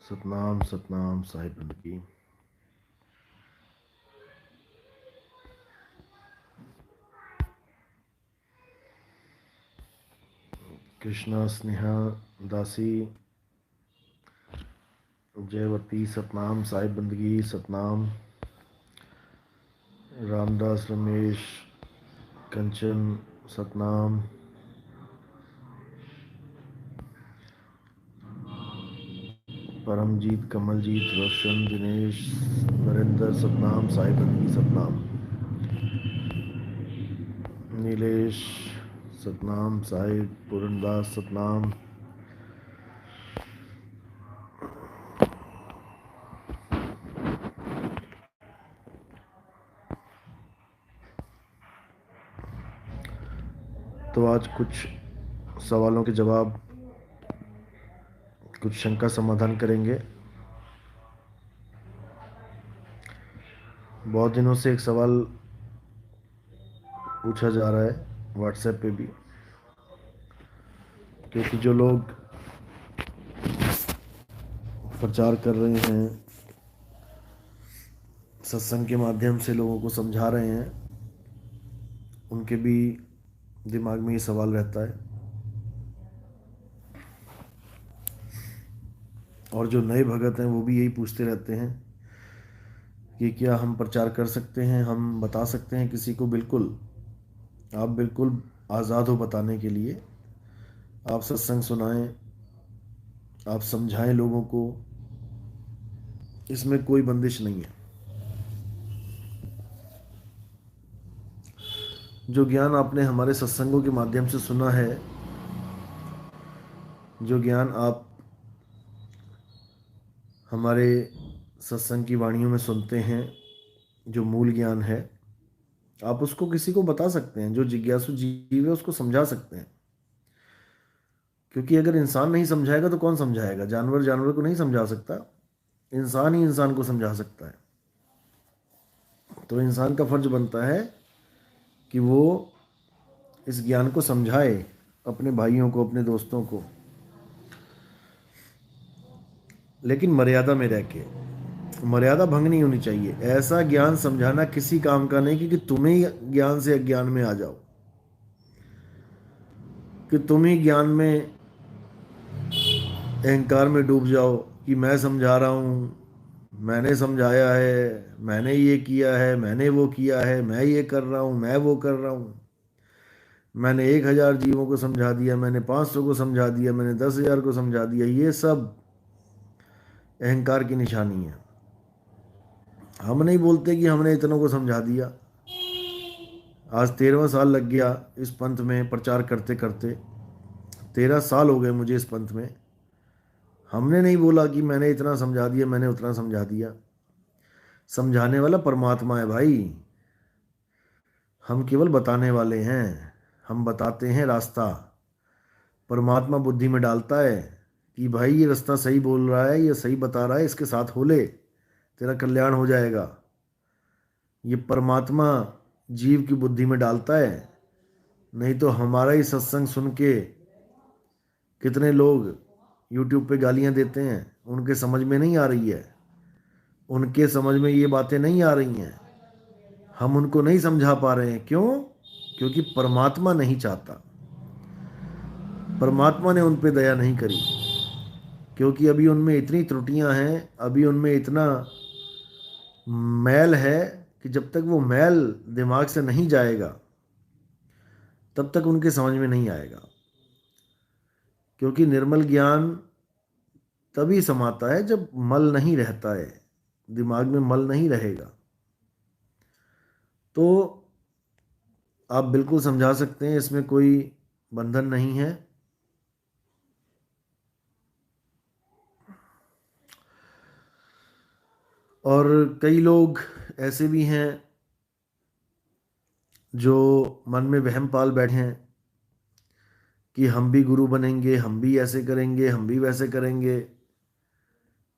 सतनाम सतनाम साहिब बंदगी। कृष्णा स्नेहा दासी जयवती सतनाम साहिब बंदगी सतनाम। रामदास रमेश कंचन सतनाम। परमजीत कमलजीत रोशन दिनेश नरेंद्र सतनाम साहिब बंदगी सतनाम। नीलेश सतनाम साहिब पूरनदास सतनाम। तो आज कुछ सवालों के जवाब, कुछ शंका समाधान करेंगे। बहुत दिनों से एक सवाल पूछा जा रहा है व्हाट्सएप पे भी, क्योंकि जो लोग प्रचार कर रहे हैं, सत्संग के माध्यम से लोगों को समझा रहे हैं, उनके भी दिमाग में ये सवाल रहता है। और जो नए भगत हैं वो भी यही पूछते रहते हैं कि क्या हम प्रचार कर सकते हैं, हम बता सकते हैं किसी को। बिल्कुल, आप बिल्कुल आज़ाद हो बताने के लिए। आप सत्संग सुनाएं, आप समझाएं लोगों को, इसमें कोई बंदिश नहीं है। जो ज्ञान आपने हमारे सत्संगों के माध्यम से सुना है, जो ज्ञान आप हमारे सत्संग की वाणियों में सुनते हैं, जो मूल ज्ञान है, आप उसको किसी को बता सकते हैं। जो जिज्ञासु जीव है उसको समझा सकते हैं। क्योंकि अगर इंसान नहीं समझाएगा तो कौन समझाएगा? जानवर जानवर को नहीं समझा सकता, इंसान ही इंसान को समझा सकता है। तो इंसान का फर्ज बनता है कि वो इस ज्ञान को समझाए अपने भाइयों को, अपने दोस्तों को, लेकिन मर्यादा में रह के। मर्यादा भंग नहीं होनी चाहिए। ऐसा ज्ञान समझाना किसी काम का नहीं कि तुम ही ज्ञान से अज्ञान में आ जाओ, कि तुम ही ज्ञान में, अहंकार में डूब जाओ कि मैं समझा रहा हूँ, मैंने समझाया है, मैंने ये किया है, मैंने वो किया है, मैं ये कर रहा हूँ, मैं वो कर रहा हूँ, मैंने 1,000 जीवों को समझा दिया, मैंने 500 को समझा दिया, मैंने 10,000 को समझा दिया। ये सब अहंकार की निशानी है। हम नहीं बोलते कि हमने इतनों को समझा दिया। आज 13वां साल लग गया इस पंथ में प्रचार करते करते। 13 साल हो गए मुझे इस पंथ में। हमने नहीं बोला कि मैंने इतना समझा दिया, मैंने उतना समझा दिया। समझाने वाला परमात्मा है भाई, हम केवल बताने वाले हैं। हम बताते हैं रास्ता, परमात्मा बुद्धि में डालता है कि भाई ये रास्ता सही बोल रहा है, ये सही बता रहा है, इसके साथ हो ले, तेरा कल्याण हो जाएगा। ये परमात्मा जीव की बुद्धि में डालता है। नहीं तो हमारा ही सत्संग सुन के कितने लोग यूट्यूब पे गालियां देते हैं, उनके समझ में नहीं आ रही है, उनके समझ में ये बातें नहीं आ रही हैं। हम उनको नहीं समझा पा रहे हैं। क्यों? क्योंकि परमात्मा नहीं चाहता, परमात्मा ने उन पे दया नहीं करी। क्योंकि अभी उनमें इतनी त्रुटियां हैं, अभी उनमें इतना मैल है कि जब तक वो मैल दिमाग से नहीं जाएगा तब तक उनके समझ में नहीं आएगा। क्योंकि निर्मल ज्ञान तभी समाता है जब मल नहीं रहता है, दिमाग में मल नहीं रहेगा। तो आप बिल्कुल समझा सकते हैं, इसमें कोई बंधन नहीं है। और कई लोग ऐसे भी हैं जो मन में वहम पाल बैठे हैं कि हम भी गुरु बनेंगे, हम भी ऐसे करेंगे, हम भी वैसे करेंगे।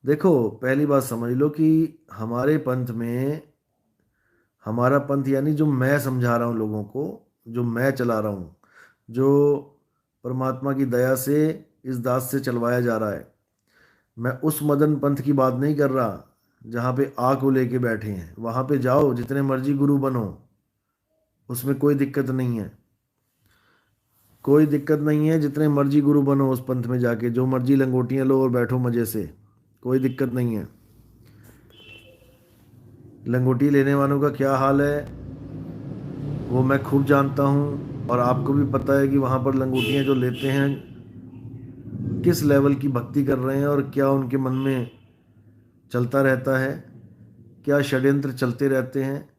देखो, पहली बात समझ लो कि हमारे पंथ में, हमारा पंथ यानी जो मैं समझा रहा हूँ लोगों को, जो मैं चला रहा हूँ, जो परमात्मा की दया से इस दास से चलवाया जा रहा है, मैं उस मदन पंथ की बात नहीं कर रहा जहाँ पे आ को लेके बैठे हैं। वहाँ पे जाओ, जितने मर्जी गुरु बनो, उसमें कोई दिक्कत नहीं है। कोई दिक्कत नहीं है, जितने मर्जी गुरु बनो उस पंथ में जाके, जो मर्जी लंगोटियाँ लो और बैठो मज़े से, कोई दिक्कत नहीं है। लंगोटी लेने वालों का क्या हाल है वो मैं खूब जानता हूँ, और आपको भी पता है कि वहाँ पर लंगोटियाँ जो लेते हैं किस लेवल की भक्ति कर रहे हैं और क्या उनके मन में चलता रहता है, क्या षड्यंत्र चलते रहते हैं।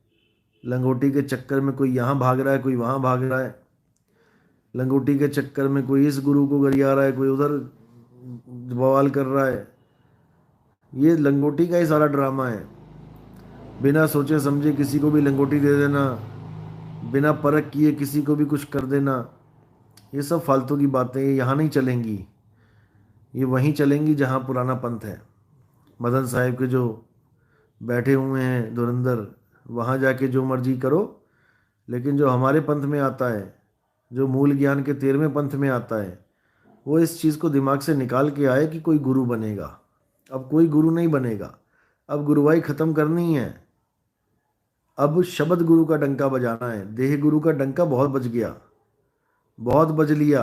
लंगोटी के चक्कर में कोई यहाँ भाग रहा है, कोई वहाँ भाग रहा है। लंगोटी के चक्कर में कोई इस गुरु को गरिया रहा है, कोई उधर बवाल कर रहा है। ये लंगोटी का ही सारा ड्रामा है। बिना सोचे समझे किसी को भी लंगोटी दे देना, बिना परख किए किसी को भी कुछ कर देना, ये सब फालतू की बातें, ये यहाँ नहीं चलेंगी। ये वहीं चलेंगी जहाँ पुराना पंथ है। मदन साहिब के जो बैठे हुए हैं धुरंधर, वहाँ जाके जो मर्जी करो। लेकिन जो हमारे पंथ में आता है, जो मूल ज्ञान के 13वें पंथ में आता है, वो इस चीज़ को दिमाग से निकाल के आए कि कोई गुरु बनेगा। अब कोई गुरु नहीं बनेगा। अब गुरुवाई ख़त्म करनी है। अब शब्द गुरु का डंका बजाना है। देह गुरु का डंका बहुत बज गया, बहुत बज लिया।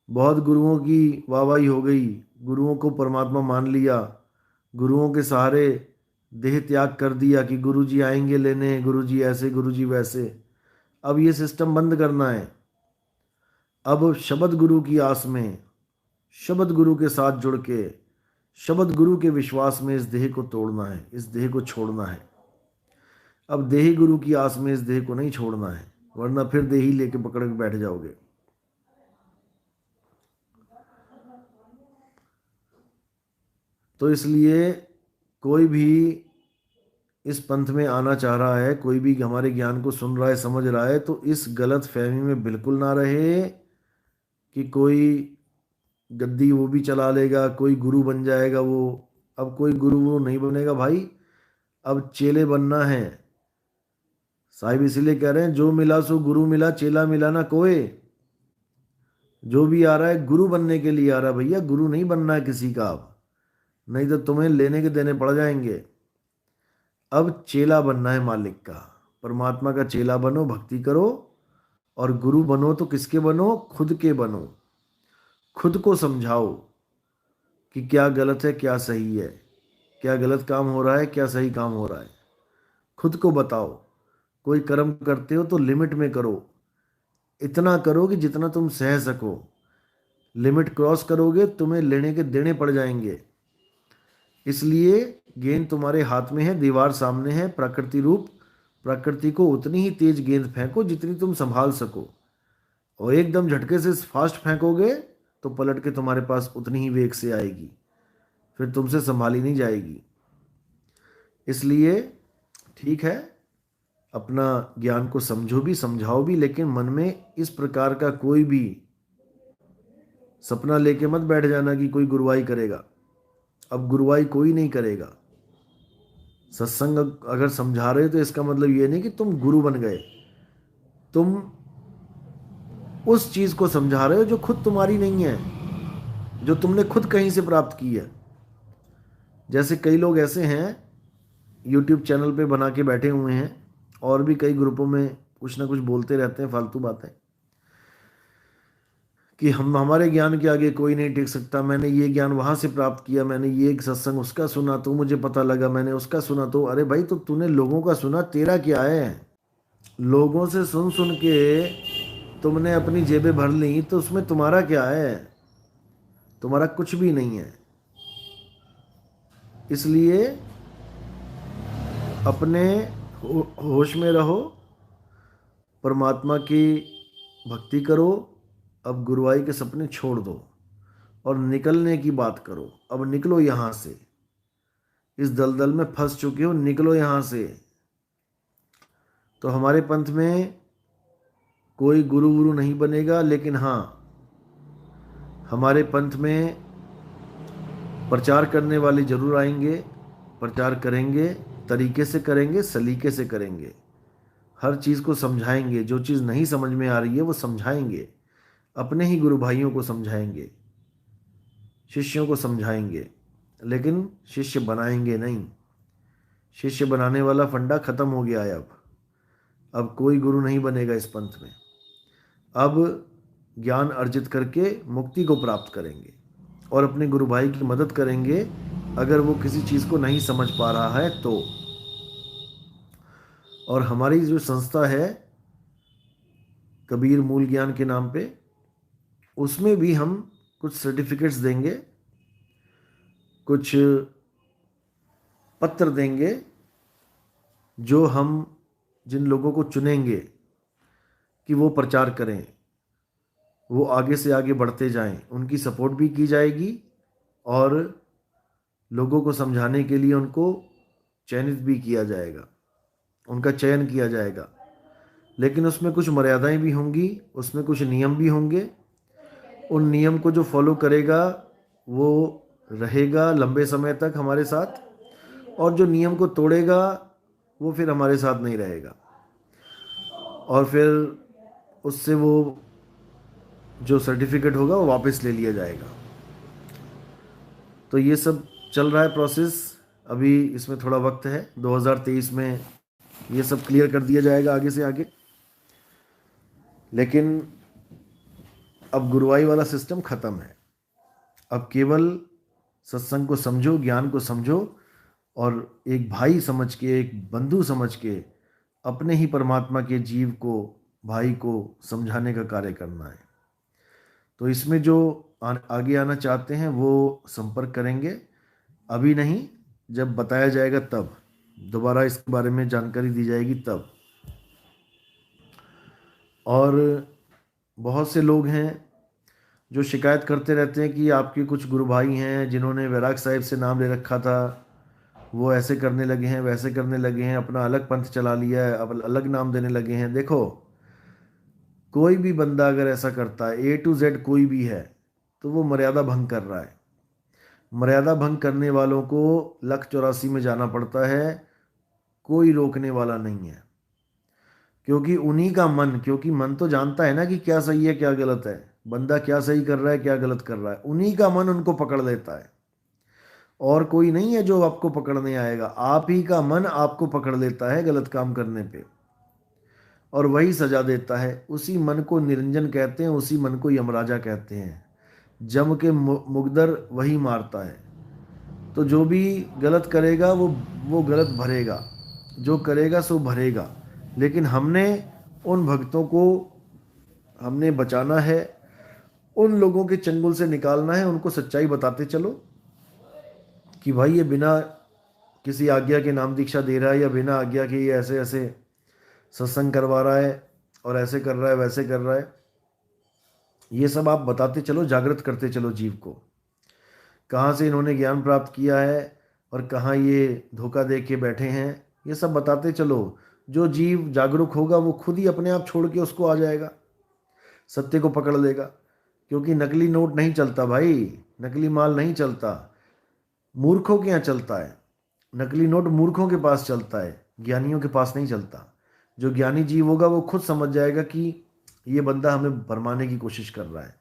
बहुत गुरुओं की वाहवाही हो गई, गुरुओं को परमात्मा मान लिया, गुरुओं के सहारे देह त्याग कर दिया कि गुरुजी आएंगे लेने, गुरुजी ऐसे, गुरुजी वैसे। अब ये सिस्टम बंद करना है। अब शब्द गुरु की आस में, शब्द गुरु के साथ जुड़ के, शब्द गुरु के विश्वास में इस देह को तोड़ना है, इस देह को छोड़ना है। अब देही गुरु की आस में इस देह को नहीं छोड़ना है, वरना फिर देही लेके पकड़ के बैठ जाओगे। तो इसलिए कोई भी इस पंथ में आना चाह रहा है, कोई भी हमारे ज्ञान को सुन रहा है, समझ रहा है, तो इस गलत फहमी में बिल्कुल ना रहे कि कोई गद्दी वो भी चला लेगा, कोई गुरु बन जाएगा वो। अब कोई गुरु वो नहीं बनेगा भाई, अब चेले बनना है। साहिब इसीलिए कह रहे हैं, जो मिला सो गुरु मिला, चेला मिला ना कोई। जो भी आ रहा है गुरु बनने के लिए आ रहा है भैया, गुरु नहीं बनना है किसी का। अब नहीं तो तुम्हें लेने के देने पड़ जाएंगे। अब चेला बनना है मालिक का, परमात्मा का चेला बनो, भक्ति करो। और गुरु बनो तो किसके बनो? खुद के बनो। खुद को समझाओ कि क्या गलत है, क्या सही है, क्या गलत काम हो रहा है, क्या सही काम हो रहा है। खुद को बताओ। कोई कर्म करते हो तो लिमिट में करो, इतना करो कि जितना तुम सह सको। लिमिट क्रॉस करोगे तुम्हें लेने के देने पड़ जाएंगे। इसलिए गेंद तुम्हारे हाथ में है, दीवार सामने है, प्रकृति रूप। प्रकृति को उतनी ही तेज गेंद फेंको जितनी तुम संभाल सको, और एकदम झटके से फास्ट फेंकोगे तो पलट के तुम्हारे पास उतनी ही वेग से आएगी, फिर तुमसे संभाली नहीं जाएगी। इसलिए ठीक है, अपना ज्ञान को समझो भी, समझाओ भी, लेकिन मन में इस प्रकार का कोई भी सपना लेके मत बैठ जाना कि कोई गुरुवाई करेगा। अब गुरुवाई कोई नहीं करेगा। सत्संग अगर समझा रहे हो तो इसका मतलब ये नहीं कि तुम गुरु बन गए। तुम उस चीज को समझा रहे हो जो खुद तुम्हारी नहीं है, जो तुमने खुद कहीं से प्राप्त की है। जैसे कई लोग ऐसे हैं यूट्यूब चैनल पे बना के बैठे हुए हैं, और भी कई ग्रुपों में कुछ ना कुछ बोलते रहते हैं फालतू बातें कि हम हमारे ज्ञान के आगे कोई नहीं टिक सकता। मैंने ये ज्ञान वहाँ से प्राप्त किया, मैंने ये एक सत्संग उसका सुना तो मुझे पता लगा, मैंने उसका सुना तो। अरे भाई, तो तूने लोगों का सुना, तेरा क्या है? लोगों से सुन सुन के तुमने अपनी जेबें भर ली, तो उसमें तुम्हारा क्या है? तुम्हारा कुछ भी नहीं है। इसलिए अपने होश में रहो, परमात्मा की भक्ति करो। अब गुरुवाई के सपने छोड़ दो और निकलने की बात करो। अब निकलो यहाँ से, इस दलदल में फंस चुके हो, निकलो यहाँ से। तो हमारे पंथ में कोई गुरु गुरु नहीं बनेगा, लेकिन हाँ, हमारे पंथ में प्रचार करने वाले जरूर आएंगे, प्रचार करेंगे, तरीके से करेंगे, सलीके से करेंगे, हर चीज़ को समझाएंगे। जो चीज़ नहीं समझ में आ रही है वो समझाएंगे, अपने ही गुरु भाइयों को समझाएंगे। शिष्यों को समझाएंगे, लेकिन शिष्य बनाएंगे नहीं। शिष्य बनाने वाला फंडा खत्म हो गया है। अब कोई गुरु नहीं बनेगा इस पंथ में। अब ज्ञान अर्जित करके मुक्ति को प्राप्त करेंगे और अपने गुरु भाई की मदद करेंगे अगर वो किसी चीज़ को नहीं समझ पा रहा है तो। और हमारी जो संस्था है कबीर मूल ज्ञान के नाम पे, उसमें भी हम कुछ सर्टिफिकेट्स देंगे, कुछ पत्र देंगे, जो हम जिन लोगों को चुनेंगे कि वो प्रचार करें, वो आगे से आगे बढ़ते जाएं, उनकी सपोर्ट भी की जाएगी और लोगों को समझाने के लिए उनको चयनित भी किया जाएगा, उनका चयन किया जाएगा। लेकिन उसमें कुछ मर्यादाएं भी होंगी, उसमें कुछ नियम भी होंगे। उन नियम को जो फॉलो करेगा वो रहेगा लंबे समय तक हमारे साथ, और जो नियम को तोड़ेगा वो फिर हमारे साथ नहीं रहेगा, और फिर उससे वो जो सर्टिफिकेट होगा वो वापस ले लिया जाएगा। तो ये सब चल रहा है प्रोसेस। अभी इसमें थोड़ा वक्त है, 2023 में ये सब क्लियर कर दिया जाएगा आगे से आगे। लेकिन अब गुरुवाई वाला सिस्टम ख़त्म है। अब केवल सत्संग को समझो, ज्ञान को समझो, और एक भाई समझ के, एक बंधु समझ के अपने ही परमात्मा के जीव को, भाई को समझाने का कार्य करना है। तो इसमें जो आगे आना चाहते हैं वो संपर्क करेंगे, अभी नहीं, जब बताया जाएगा तब, दोबारा इसके बारे में जानकारी दी जाएगी तब। और बहुत से लोग हैं जो शिकायत करते रहते हैं कि आपके कुछ गुरु भाई हैं जिन्होंने वैराग साहिब से नाम ले रखा था, वो ऐसे करने लगे हैं, वैसे करने लगे हैं, अपना अलग पंथ चला लिया है, अब अलग नाम देने लगे हैं। देखो, कोई भी बंदा अगर ऐसा करता है, A to Z कोई भी है, तो वो मर्यादा भंग कर रहा है। मर्यादा भंग करने वालों को लख 84 में जाना पड़ता है, कोई रोकने वाला नहीं है। क्योंकि उन्हीं का मन, क्योंकि मन तो जानता है ना कि क्या सही है क्या गलत है, बंदा क्या सही कर रहा है क्या गलत कर रहा है, उन्हीं का मन उनको पकड़ लेता है। और कोई नहीं है जो आपको पकड़ने आएगा, आप ही का मन आपको पकड़ लेता है गलत काम करने पे, और वही सजा देता है। उसी मन को निरंजन कहते हैं, उसी मन को यमराजा कहते हैं। जम के मुगदर वही मारता है। तो जो भी गलत करेगा वो गलत भरेगा, जो करेगा सो भरेगा। लेकिन हमने उन भक्तों को हमने बचाना है, उन लोगों के चंगुल से निकालना है, उनको सच्चाई बताते चलो कि भाई ये बिना किसी आज्ञा के नाम दीक्षा दे रहा है, या बिना आज्ञा के ये ऐसे ऐसे सत्संग करवा रहा है, और ऐसे कर रहा है, वैसे कर रहा है। ये सब आप बताते चलो, जागृत करते चलो जीव को, कहाँ से इन्होंने ज्ञान प्राप्त किया है और कहाँ ये धोखा दे के बैठे हैं, ये सब बताते चलो। जो जीव जागरूक होगा वो खुद ही अपने आप छोड़ के उसको आ जाएगा, सत्य को पकड़ लेगा। क्योंकि नकली नोट नहीं चलता भाई, नकली माल नहीं चलता, मूर्खों के यहाँ चलता है। नकली नोट मूर्खों के पास चलता है, ज्ञानियों के पास नहीं चलता। जो ज्ञानी जीव होगा वो खुद समझ जाएगा कि ये बंदा हमें भरमाने की कोशिश कर रहा है।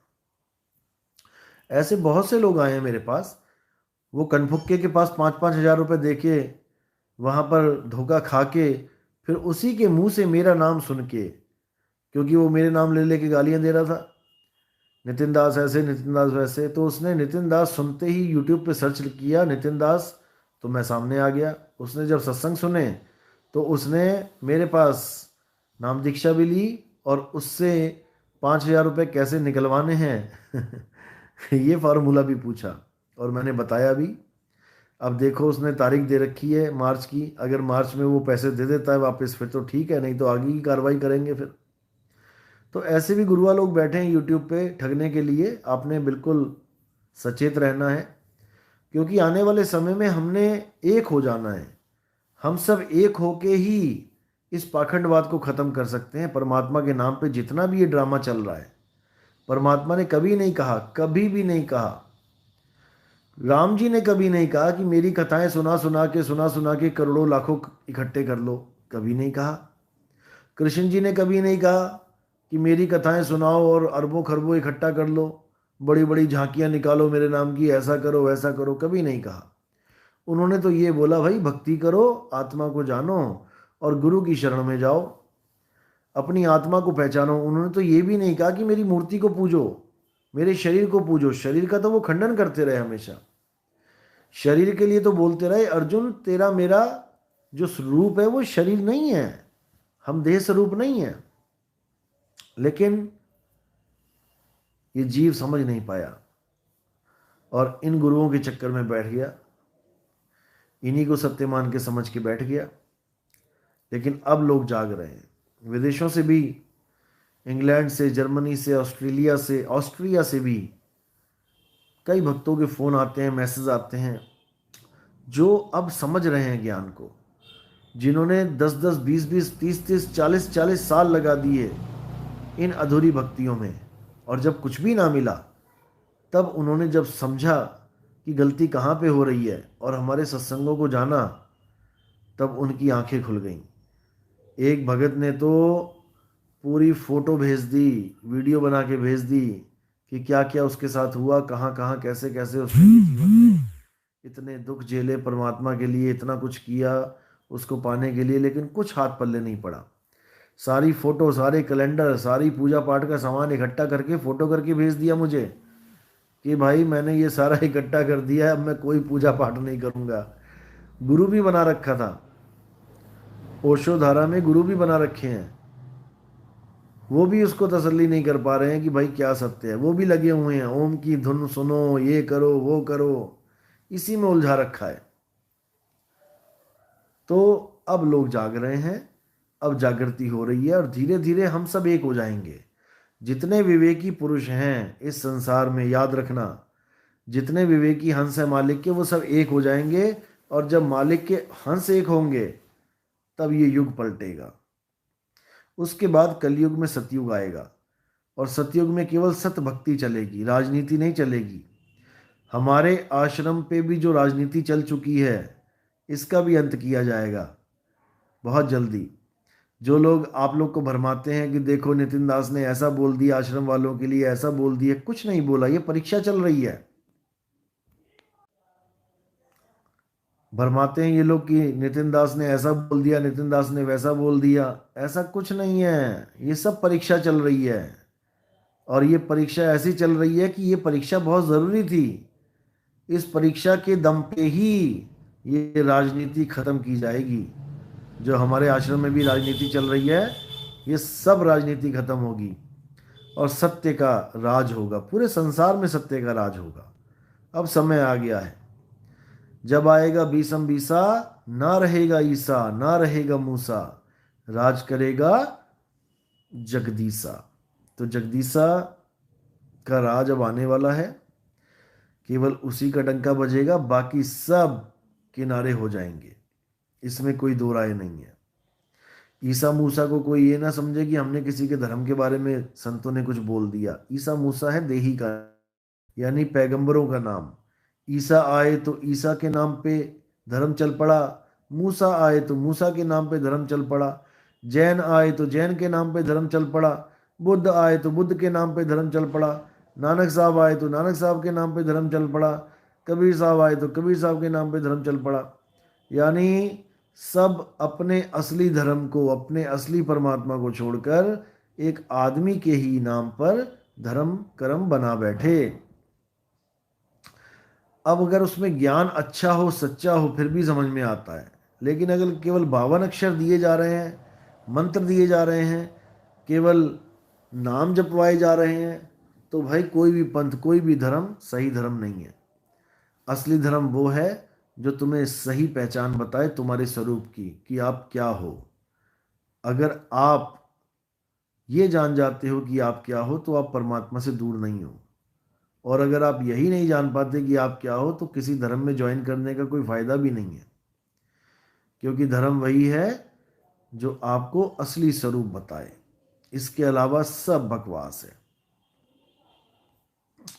ऐसे बहुत से लोग आए हैं मेरे पास, वो कनफुक्के के पास 5-5 हज़ार रुपये दे के, वहाँ पर धोखा खा के, फिर उसी के मुंह से मेरा नाम सुन के, क्योंकि वो मेरे नाम ले लेके गालियाँ दे रहा था, नितिन दास ऐसे, नितिन दास वैसे। तो उसने नितिन दास सुनते ही यूट्यूब पे सर्च किया नितिन दास, तो मैं सामने आ गया। उसने जब सत्संग सुने तो उसने मेरे पास नाम दीक्षा भी ली, और उससे 5,000 रुपये कैसे निकलवाने हैं ये फार्मूला भी पूछा, और मैंने बताया भी। अब देखो, उसने तारीख दे रखी है मार्च की, अगर मार्च में वो पैसे दे देता है वापस फिर तो ठीक है, नहीं तो आगे की कार्रवाई करेंगे फिर। तो ऐसे भी गुरुआ लोग बैठे हैं यूट्यूब पे ठगने के लिए। आपने बिल्कुल सचेत रहना है, क्योंकि आने वाले समय में हमने एक हो जाना है। हम सब एक होके ही इस पाखंडवाद को ख़त्म कर सकते हैं। परमात्मा के नाम पे जितना भी ये ड्रामा चल रहा है, परमात्मा ने कभी नहीं कहा, कभी भी नहीं कहा, राम जी ने कभी नहीं कहा कि मेरी कथाएं सुना सुना के करोड़ों लाखों इकट्ठे कर लो, कभी नहीं कहा। कृष्ण जी ने कभी नहीं कहा कि मेरी कथाएं सुनाओ और अरबों खरबों इकट्ठा कर लो, बड़ी बड़ी झांकियां निकालो मेरे नाम की, ऐसा करो वैसा करो, कभी नहीं कहा। उन्होंने तो ये बोला भाई भक्ति करो, आत्मा को जानो और गुरु की शरण में जाओ, अपनी आत्मा को पहचानो। उन्होंने तो ये भी नहीं कहा कि मेरी मूर्ति को पूजो, मेरे शरीर को पूजो। शरीर का तो वो खंडन करते रहे हमेशा। शरीर के लिए तो बोलते रहे अर्जुन तेरा मेरा जो स्वरूप है वो शरीर नहीं है, हम देह स्वरूप नहीं है। लेकिन ये जीव समझ नहीं पाया और इन गुरुओं के चक्कर में बैठ गया, इन्हीं को सत्य मान के समझ के बैठ गया। लेकिन अब लोग जाग रहे हैं, विदेशों से भी, इंग्लैंड से, जर्मनी से, ऑस्ट्रेलिया से, ऑस्ट्रिया से भी कई भक्तों के फ़ोन आते हैं, मैसेज आते हैं, जो अब समझ रहे हैं ज्ञान को, जिन्होंने 10-10, 20-20, 30-30, 40-40 साल लगा दिए इन अधूरी भक्तियों में, और जब कुछ भी ना मिला तब उन्होंने जब समझा कि गलती कहाँ पे हो रही है और हमारे सत्संगों को जाना, तब उनकी आंखें खुल गईं। एक भगत ने तो पूरी फ़ोटो भेज दी, वीडियो बना के भेज दी कि क्या क्या उसके साथ हुआ, कहाँ कहाँ कैसे कैसे उसने जीवन में इतने दुख झेले परमात्मा के लिए, इतना कुछ किया उसको पाने के लिए, लेकिन कुछ हाथ पल्ले नहीं पड़ा। सारी फ़ोटो, सारे कैलेंडर, सारी पूजा पाठ का सामान इकट्ठा करके फ़ोटो करके भेज दिया मुझे कि भाई मैंने ये सारा इकट्ठा कर दिया है, अब मैं कोई पूजा पाठ नहीं करूँगा। गुरु भी बना रखा था, ओशो धारा में गुरु भी बना रखे हैं, वो भी उसको तसल्ली नहीं कर पा रहे हैं कि भाई क्या सत्य है। वो भी लगे हुए हैं ओम की धुन सुनो, ये करो वो करो, इसी में उलझा रखा है। तो अब लोग जाग रहे हैं, अब जागृति हो रही है और धीरे धीरे हम सब एक हो जाएंगे। जितने विवेकी पुरुष हैं इस संसार में, याद रखना, जितने विवेकी हंस है मालिक के, वो सब एक हो जाएंगे। और जब मालिक के हंस एक होंगे तब ये युग पलटेगा। उसके बाद कलयुग में सतयुग आएगा और सतयुग में केवल सत भक्ति चलेगी, राजनीति नहीं चलेगी। हमारे आश्रम पे भी जो राजनीति चल चुकी है इसका भी अंत किया जाएगा बहुत जल्दी। जो लोग आप लोग को भरमाते हैं कि देखो नितिन दास ने ऐसा बोल दिया, आश्रम वालों के लिए ऐसा बोल दिया, कुछ नहीं बोला, ये परीक्षा चल रही है। भरमाते हैं ये लोग कि नितिन दास ने ऐसा बोल दिया, नितिन दास ने वैसा बोल दिया, ऐसा कुछ नहीं है। ये सब परीक्षा चल रही है और ये परीक्षा ऐसी चल रही है कि ये परीक्षा बहुत ज़रूरी थी। इस परीक्षा के दम पे ही ये राजनीति खत्म की जाएगी। जो हमारे आश्रम में भी राजनीति चल रही है, ये सब राजनीति खत्म होगी और सत्य का राज होगा, पूरे संसार में सत्य का राज होगा। अब समय आ गया है, जब आएगा बीसम बीसा, ना रहेगा ईसा, ना रहेगा मूसा, राज करेगा जगदीसा। तो जगदीसा का राज अब आने वाला है, केवल उसी का डंका बजेगा, बाकी सब किनारे हो जाएंगे, इसमें कोई दो राय नहीं है। ईसा मूसा को कोई ये ना समझे कि हमने किसी के धर्म के बारे में संतों ने कुछ बोल दिया। ईसा मूसा है देही का, यानी पैगंबरों का नाम। ईसा आए तो ईसा के नाम पे धर्म चल पड़ा, मूसा आए तो मूसा के नाम पे धर्म चल पड़ा, जैन आए तो जैन के नाम पे धर्म चल पड़ा, बुद्ध आए तो बुद्ध के नाम पे धर्म चल पड़ा, नानक साहब आए तो नानक साहब के नाम पे धर्म चल पड़ा, कबीर साहब आए तो कबीर साहब के नाम पे धर्म चल पड़ा। यानी सब अपने असली धर्म को, अपने असली परमात्मा को छोड़कर एक आदमी के ही नाम पर धर्म कर्म बना बैठे। अब अगर उसमें ज्ञान अच्छा हो, सच्चा हो, फिर भी समझ में आता है। लेकिन अगर केवल 52 अक्षर दिए जा रहे हैं, मंत्र दिए जा रहे हैं, केवल नाम जपवाए जा रहे हैं, तो भाई कोई भी पंथ, कोई भी धर्म सही धर्म नहीं है। असली धर्म वो है जो तुम्हें सही पहचान बताए तुम्हारे स्वरूप की, कि आप क्या हो। अगर आप ये जान जाते हो कि आप क्या हो, तो आप परमात्मा से दूर नहीं हो। और अगर आप यही नहीं जान पाते कि आप क्या हो, तो किसी धर्म में ज्वाइन करने का कोई फायदा भी नहीं है, क्योंकि धर्म वही है जो आपको असली स्वरूप बताए। इसके अलावा सब बकवास है।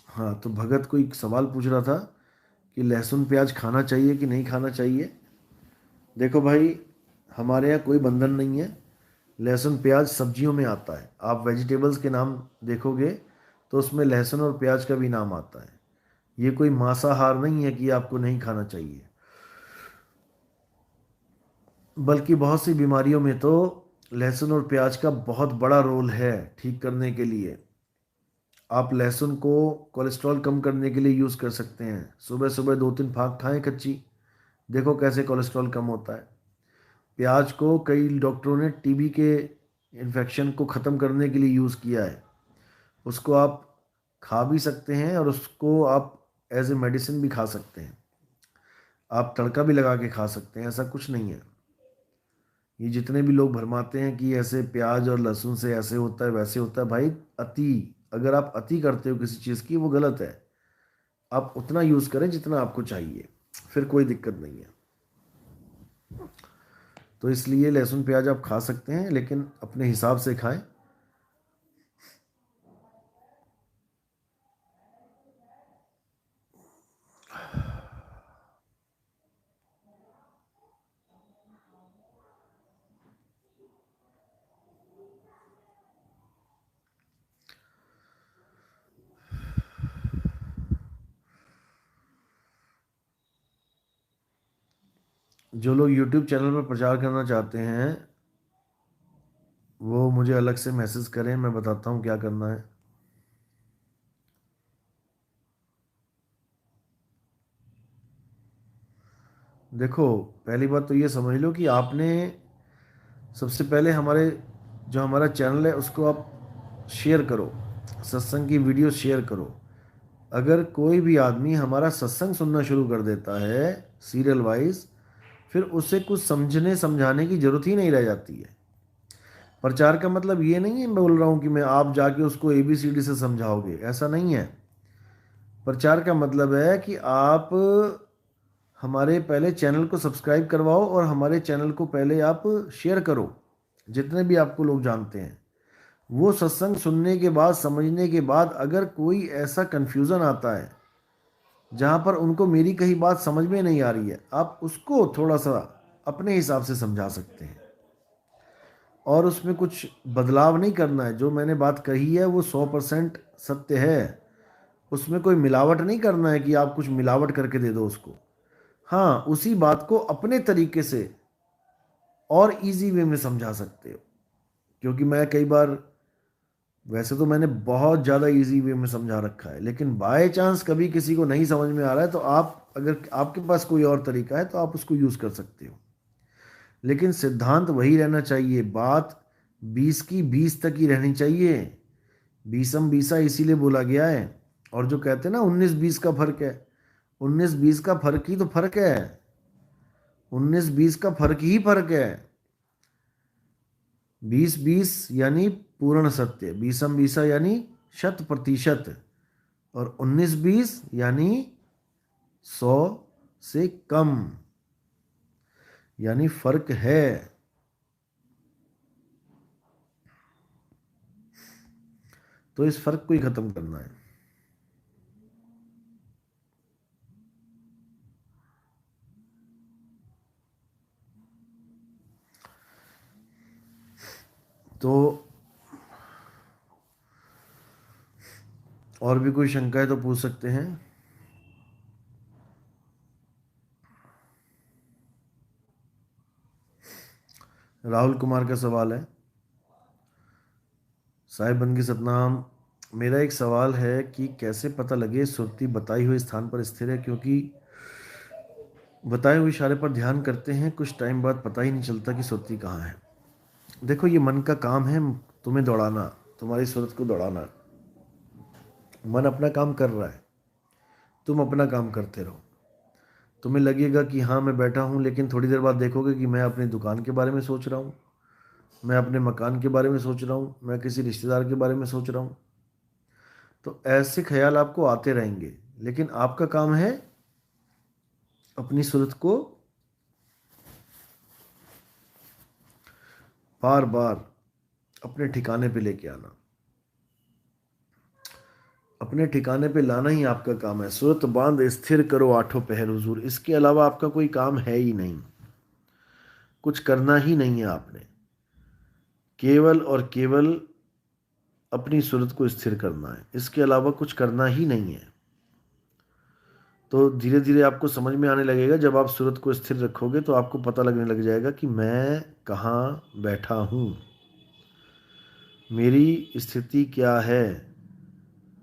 हाँ, तो भगत कोई सवाल पूछ रहा था कि लहसुन प्याज खाना चाहिए कि नहीं खाना चाहिए। देखो भाई, हमारे यहाँ कोई बंधन नहीं है। लहसुन प्याज सब्जियों में आता है। आप वेजिटेबल्स के नाम देखोगे तो उसमें लहसुन और प्याज का भी नाम आता है। ये कोई मांसाहार नहीं है कि आपको नहीं खाना चाहिए, बल्कि बहुत सी बीमारियों में तो लहसुन और प्याज का बहुत बड़ा रोल है ठीक करने के लिए। आप लहसुन को कोलेस्ट्रॉल कम करने के लिए यूज़ कर सकते हैं। सुबह सुबह 2-3 फाक खाएं कच्ची, देखो कैसे कोलेस्ट्रॉल कम होता है। प्याज को कई डॉक्टरों ने टीबी के इन्फेक्शन को ख़त्म करने के लिए यूज़ किया है। उसको आप खा भी सकते हैं और उसको आप एज ए मेडिसिन भी खा सकते हैं। आप तड़का भी लगा के खा सकते हैं, ऐसा कुछ नहीं है। ये जितने भी लोग भरमाते हैं कि ऐसे प्याज और लहसुन से ऐसे होता है वैसे होता है, भाई अति, अगर आप अति करते हो किसी चीज़ की वो गलत है। आप उतना यूज़ करें जितना आपको चाहिए, फिर कोई दिक्कत नहीं है। तो इसलिए लहसुन प्याज आप खा सकते हैं, लेकिन अपने हिसाब से खाएं। जो लोग YouTube चैनल पर प्रचार करना चाहते हैं वो मुझे अलग से मैसेज करें, मैं बताता हूँ क्या करना है। देखो, पहली बात तो ये समझ लो कि आपने सबसे पहले जो हमारा चैनल है उसको आप शेयर करो, सत्संग की वीडियो शेयर करो। अगर कोई भी आदमी हमारा सत्संग सुनना शुरू कर देता है सीरियल वाइज, फिर उसे कुछ समझने समझाने की जरूरत ही नहीं रह जाती है। प्रचार का मतलब ये नहीं है मैं बोल रहा हूँ कि मैं आप जाके उसको ABCD से समझाओगे, ऐसा नहीं है। प्रचार का मतलब है कि आप हमारे पहले चैनल को सब्सक्राइब करवाओ और हमारे चैनल को पहले आप शेयर करो, जितने भी आपको लोग जानते हैं। वो सत्संग सुनने के बाद, समझने के बाद, अगर कोई ऐसा कन्फ्यूज़न आता है जहाँ पर उनको मेरी कही बात समझ में नहीं आ रही है, आप उसको थोड़ा सा अपने हिसाब से समझा सकते हैं और उसमें कुछ बदलाव नहीं करना है। जो मैंने बात कही है वो 100% सत्य है, उसमें कोई मिलावट नहीं करना है कि आप कुछ मिलावट करके दे दो उसको। हाँ, उसी बात को अपने तरीके से और इजी वे में समझा सकते हो। क्योंकि मैं कई बार, वैसे तो मैंने बहुत ज़्यादा इजी वे में समझा रखा है, लेकिन बाय चांस कभी किसी को नहीं समझ में आ रहा है तो आप, अगर आपके पास कोई और तरीका है तो आप उसको यूज़ कर सकते हो। लेकिन सिद्धांत वही रहना चाहिए, बात 20 की 20 तक ही रहनी चाहिए। बीसम बीसा इसीलिए बोला गया है। और जो कहते हैं ना 19-20 का फर्क है, 19-20 का फर्क ही तो फर्क है। 19-20 का फर्क ही फर्क है। 20-20 यानी पूर्ण सत्य, बीसम बीसा यानी 100%, और 19-20 यानी 100 से कम, यानी फर्क है। तो इस फर्क को ही खत्म करना है। तो और भी कोई शंका है तो पूछ सकते हैं। राहुल कुमार का सवाल है, साहिब बंदगी सतनाम, मेरा एक सवाल है कि कैसे पता लगे सुरती बताई हुए स्थान पर स्थिर है, क्योंकि बताए हुए इशारे पर ध्यान करते हैं, कुछ टाइम बाद पता ही नहीं चलता कि सुरती कहाँ है। देखो, ये मन का काम है, तुम्हें दौड़ाना, तुम्हारी सूरत को दौड़ाना। मन अपना काम कर रहा है, तुम अपना काम करते रहो। तुम्हें लगेगा कि हाँ मैं बैठा हूँ, लेकिन थोड़ी देर बाद देखोगे कि मैं अपनी दुकान के बारे में सोच रहा हूँ, मैं अपने मकान के बारे में सोच रहा हूँ, मैं किसी रिश्तेदार के बारे में सोच रहा हूँ। तो ऐसे ख्याल आपको आते रहेंगे, लेकिन आपका काम है अपनी सूरत को बार बार अपने ठिकाने पे लेके आना। अपने ठिकाने पे लाना ही आपका काम है। सूरत बांध स्थिर करो आठों पहर हुजूर, इसके अलावा आपका कोई काम है ही नहीं, कुछ करना ही नहीं है आपने। केवल और केवल अपनी सूरत को स्थिर करना है, इसके अलावा कुछ करना ही नहीं है। तो धीरे धीरे आपको समझ में आने लगेगा, जब आप सूरत को स्थिर रखोगे तो आपको पता लगने लग जाएगा कि मैं कहाँ बैठा हूँ, मेरी स्थिति क्या है।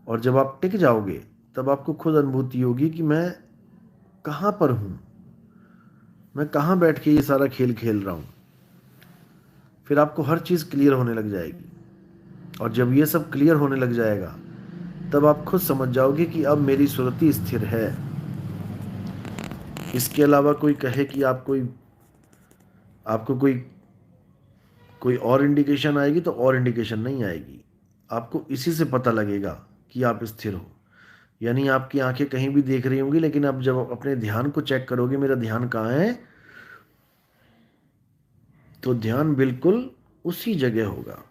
और जब आप टिक जाओगे तब आपको खुद अनुभूति होगी कि मैं कहाँ पर हूँ, मैं कहाँ बैठ के ये सारा खेल खेल रहा हूँ। फिर आपको हर चीज़ क्लियर होने लग जाएगी, और जब ये सब क्लियर होने लग जाएगा तब आप खुद समझ जाओगे कि अब मेरी सुरति स्थिर है। इसके अलावा कोई कहे कि आपको कोई कोई और इंडिकेशन आएगी तो और इंडिकेशन नहीं आएगी, आपको इसी से पता लगेगा कि आप स्थिर हो। यानी आपकी आंखें कहीं भी देख रही होंगी, लेकिन आप जब अपने ध्यान को चेक करोगे मेरा ध्यान कहाँ है, तो ध्यान बिल्कुल उसी जगह होगा।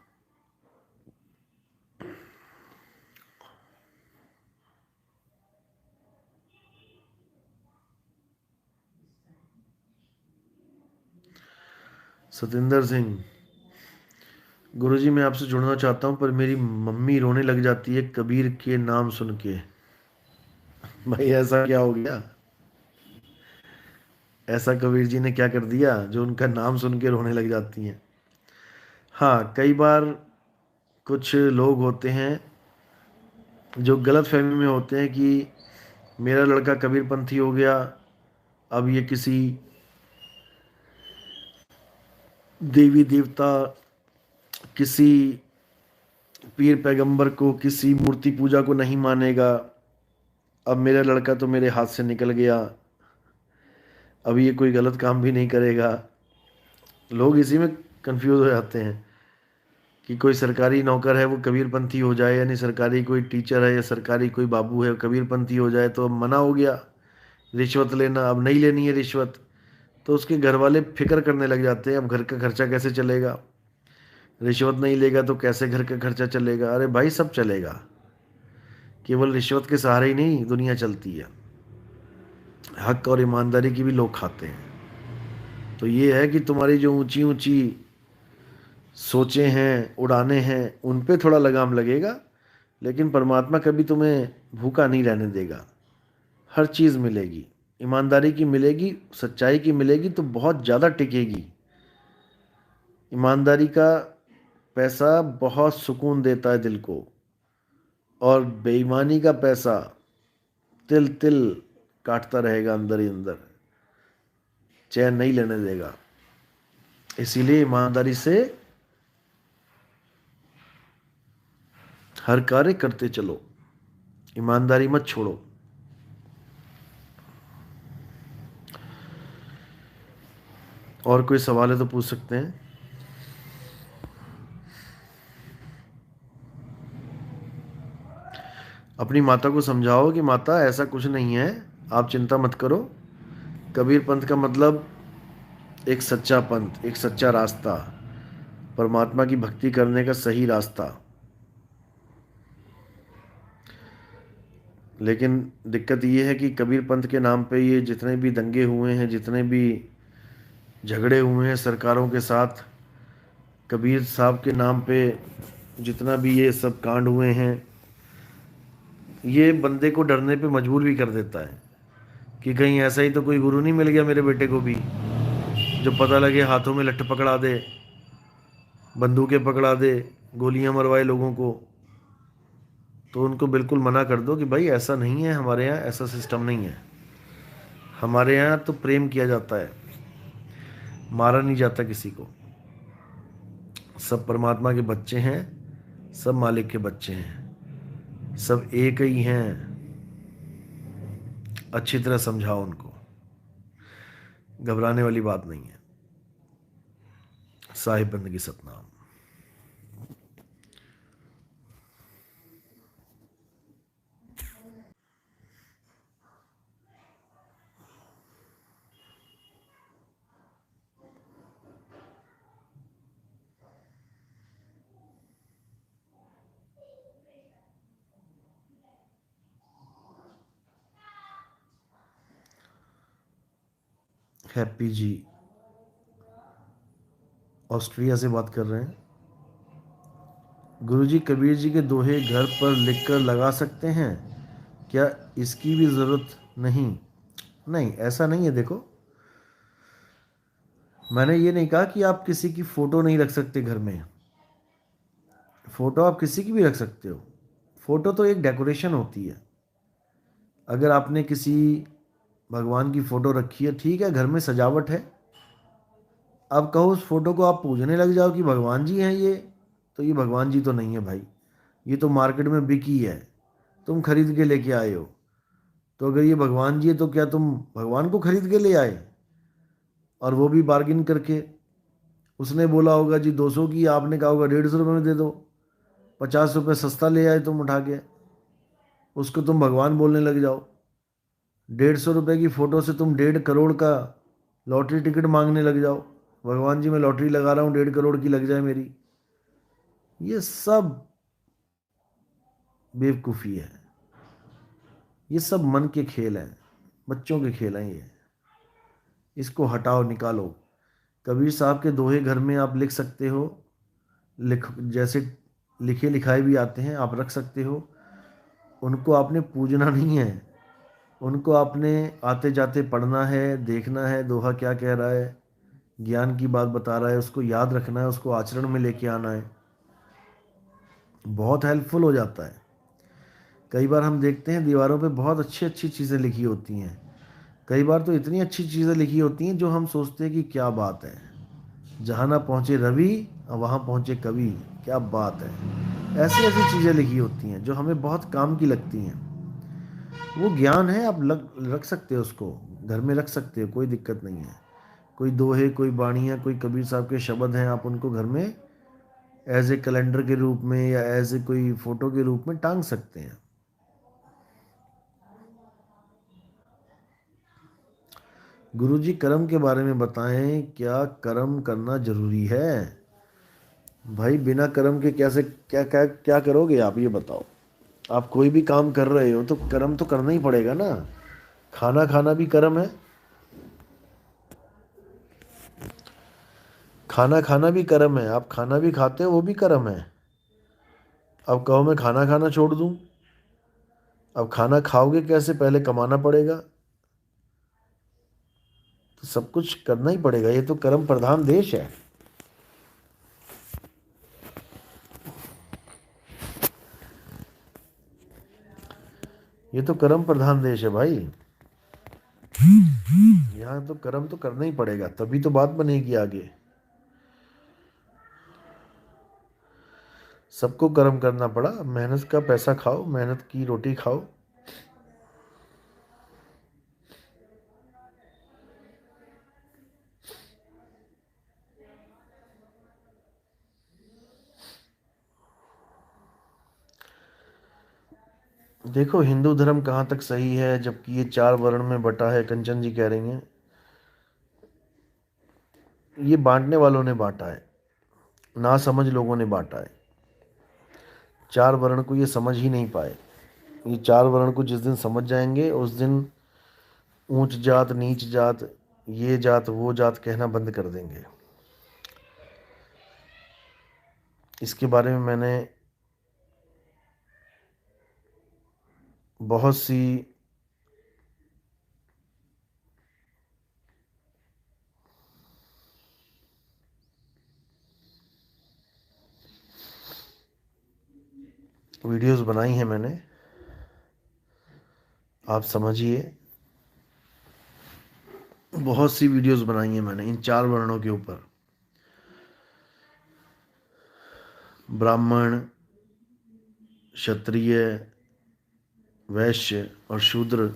सतिंदर सिंह, गुरुजी मैं आपसे जुड़ना चाहता हूँ पर मेरी मम्मी रोने लग जाती है कबीर के नाम सुन के। भाई ऐसा क्या हो गया, ऐसा कबीर जी ने क्या कर दिया जो उनका नाम सुन के रोने लग जाती हैं? हाँ, कई बार कुछ लोग होते हैं जो गलत फहमी में होते हैं कि मेरा लड़का कबीरपंथी हो गया, अब ये किसी देवी देवता, किसी पीर पैगंबर को, किसी मूर्ति पूजा को नहीं मानेगा। अब मेरा लड़का तो मेरे हाथ से निकल गया, अब ये कोई गलत काम भी नहीं करेगा। लोग इसी में कंफ्यूज हो जाते हैं कि कोई सरकारी नौकर है वो कबीरपंथी हो जाए, यानी सरकारी कोई टीचर है या सरकारी कोई बाबू है कबीरपंथी हो जाए तो अब मना हो गया रिश्वत लेना, अब नहीं लेनी है रिश्वत। तो उसके घर वाले फिक्र करने लग जाते हैं अब घर का खर्चा कैसे चलेगा, रिश्वत नहीं लेगा तो कैसे घर का खर्चा चलेगा। अरे भाई सब चलेगा, केवल रिश्वत के सहारे ही नहीं दुनिया चलती है, हक और ईमानदारी की भी लोग खाते हैं। तो ये है कि तुम्हारी जो ऊंची ऊंची सोचें हैं, उड़ाने हैं, उन पे थोड़ा लगाम लगेगा, लेकिन परमात्मा कभी तुम्हें भूखा नहीं रहने देगा। हर चीज़ मिलेगी, ईमानदारी की मिलेगी, सच्चाई की मिलेगी तो बहुत ज़्यादा टिकेगी। ईमानदारी का पैसा बहुत सुकून देता है दिल को, और बेईमानी का पैसा तिल तिल काटता रहेगा अंदर ही अंदर, चैन नहीं लेने देगा। इसीलिए ईमानदारी से हर कार्य करते चलो, ईमानदारी मत छोड़ो। और कोई सवाल है तो पूछ सकते हैं। अपनी माता को समझाओ कि माता ऐसा कुछ नहीं है, आप चिंता मत करो। कबीर पंथ का मतलब एक सच्चा पंथ, एक सच्चा रास्ता, परमात्मा की भक्ति करने का सही रास्ता। लेकिन दिक्कत ये है कि कबीर पंथ के नाम पे ये जितने भी दंगे हुए हैं, जितने भी झगड़े हुए हैं सरकारों के साथ, कबीर साहब के नाम पे जितना भी ये सब कांड हुए हैं, ये बंदे को डरने पे मजबूर भी कर देता है कि कहीं ऐसा ही तो कोई गुरु नहीं मिल गया मेरे बेटे को भी, जो पता लगे हाथों में लठ पकड़ा दे, बंदूकें पकड़ा दे, गोलियां मरवाए लोगों को। तो उनको बिल्कुल मना कर दो कि भाई ऐसा नहीं है, हमारे यहाँ ऐसा सिस्टम नहीं है। हमारे यहाँ तो प्रेम किया जाता है, मारा नहीं जाता किसी को। सब परमात्मा के बच्चे हैं, सब मालिक के बच्चे हैं, सब एक ही हैं। अच्छी तरह समझाओ उनको, घबराने वाली बात नहीं है। साहिब बंदगी सतनाम। हैप्पी जी ऑस्ट्रिया से बात कर रहे हैं। गुरुजी कबीर जी के दोहे घर पर लिखकर लगा सकते हैं क्या? इसकी भी ज़रूरत नहीं? नहीं, ऐसा नहीं है। देखो, मैंने ये नहीं कहा कि आप किसी की फ़ोटो नहीं रख सकते घर में। फ़ोटो आप किसी की भी रख सकते हो। फ़ोटो तो एक डेकोरेशन होती है। अगर आपने किसी भगवान की फ़ोटो रखी है, ठीक है, घर में सजावट है। अब कहो उस फोटो को आप पूजने लग जाओ कि भगवान जी हैं ये, तो ये भगवान जी तो नहीं है भाई। ये तो मार्केट में बिकी है, तुम खरीद के लेके आए हो। तो अगर ये भगवान जी है तो क्या तुम भगवान को खरीद के ले आए? और वो भी बार्गिन करके। उसने बोला होगा जी 200 की, आपने कहा होगा 150 रुपये में दे दो। 50 रुपये सस्ता ले आए तुम उठा के, उसको तुम भगवान बोलने लग जाओ। 150 रुपये की फ़ोटो से तुम 1.5 करोड़ का लॉटरी टिकट मांगने लग जाओ। भगवान जी मैं लॉटरी लगा रहा हूँ, 1.5 करोड़ की लग जाए मेरी। ये सब बेवकूफ़ी है। ये सब मन के खेल हैं, बच्चों के खेल हैं ये। इसको हटाओ, निकालो। कबीर साहब के दोहे घर में आप लिख सकते हो, लिख जैसे लिखे लिखाए भी आते हैं, आप रख सकते हो। उनको आपने पूजना नहीं है, उनको आपने आते जाते पढ़ना है, देखना है दोहा क्या कह रहा है, ज्ञान की बात बता रहा है, उसको याद रखना है, उसको आचरण में लेके आना है। बहुत हेल्पफुल हो जाता है। कई बार हम देखते हैं दीवारों पे बहुत अच्छी अच्छी चीज़ें लिखी होती हैं। कई बार तो इतनी अच्छी चीज़ें लिखी होती हैं जो हम सोचते हैं कि क्या बात है, जहाँ ना पहुँचे रवि और वहाँ पहुँचे कवि, क्या बात है। ऐसी ऐसी चीज़ें लिखी होती हैं जो हमें बहुत काम की लगती हैं। वो ज्ञान है, आप रख सकते हो, उसको घर में रख सकते हो, कोई दिक्कत नहीं है। कोई दोहे, कोई बाणियाँ, कोई कबीर साहब के शब्द हैं, आप उनको घर में एज ए कैलेंडर के रूप में या एज ए कोई फ़ोटो के रूप में टांग सकते हैं। गुरुजी कर्म के बारे में बताएं, क्या कर्म करना जरूरी है? भाई बिना कर्म के कैसे, क्या क्या क्या करोगे आप, ये बताओ। आप कोई भी काम कर रहे हो तो कर्म तो करना ही पड़ेगा ना। खाना खाना भी कर्म है, खाना खाना भी कर्म है। आप खाना भी खाते हो, वो भी कर्म है। अब कहो मैं खाना खाना छोड़ दूं, अब खाना खाओगे कैसे? पहले कमाना पड़ेगा, तो सब कुछ करना ही पड़ेगा। ये तो कर्म प्रधान देश है। ये तो कर्म प्रधान देश है भाई। यहाँ तो कर्म तो करना ही पड़ेगा, तभी तो बात बनेगी आगे। सबको कर्म करना पड़ा, मेहनत का पैसा खाओ, मेहनत की रोटी खाओ। देखो हिंदू धर्म कहाँ तक सही है, जबकि ये 4 वर्ण में बटा है। कंचन जी कह रही हैं ये बांटने वालों ने बांटा है, ना समझ लोगों ने बांटा है। 4 वर्ण को ये समझ ही नहीं पाए। ये 4 वर्ण को जिस दिन समझ जाएंगे, उस दिन ऊंच जात, नीच जात, ये जात, वो जात कहना बंद कर देंगे। इसके बारे में मैंने बहुत सी वीडियोस बनाई हैं मैंने, आप समझिए। बहुत सी वीडियोस बनाई हैं मैंने इन 4 वर्णों के ऊपर। ब्राह्मण, क्षत्रिय, वैश्य और शूद्र,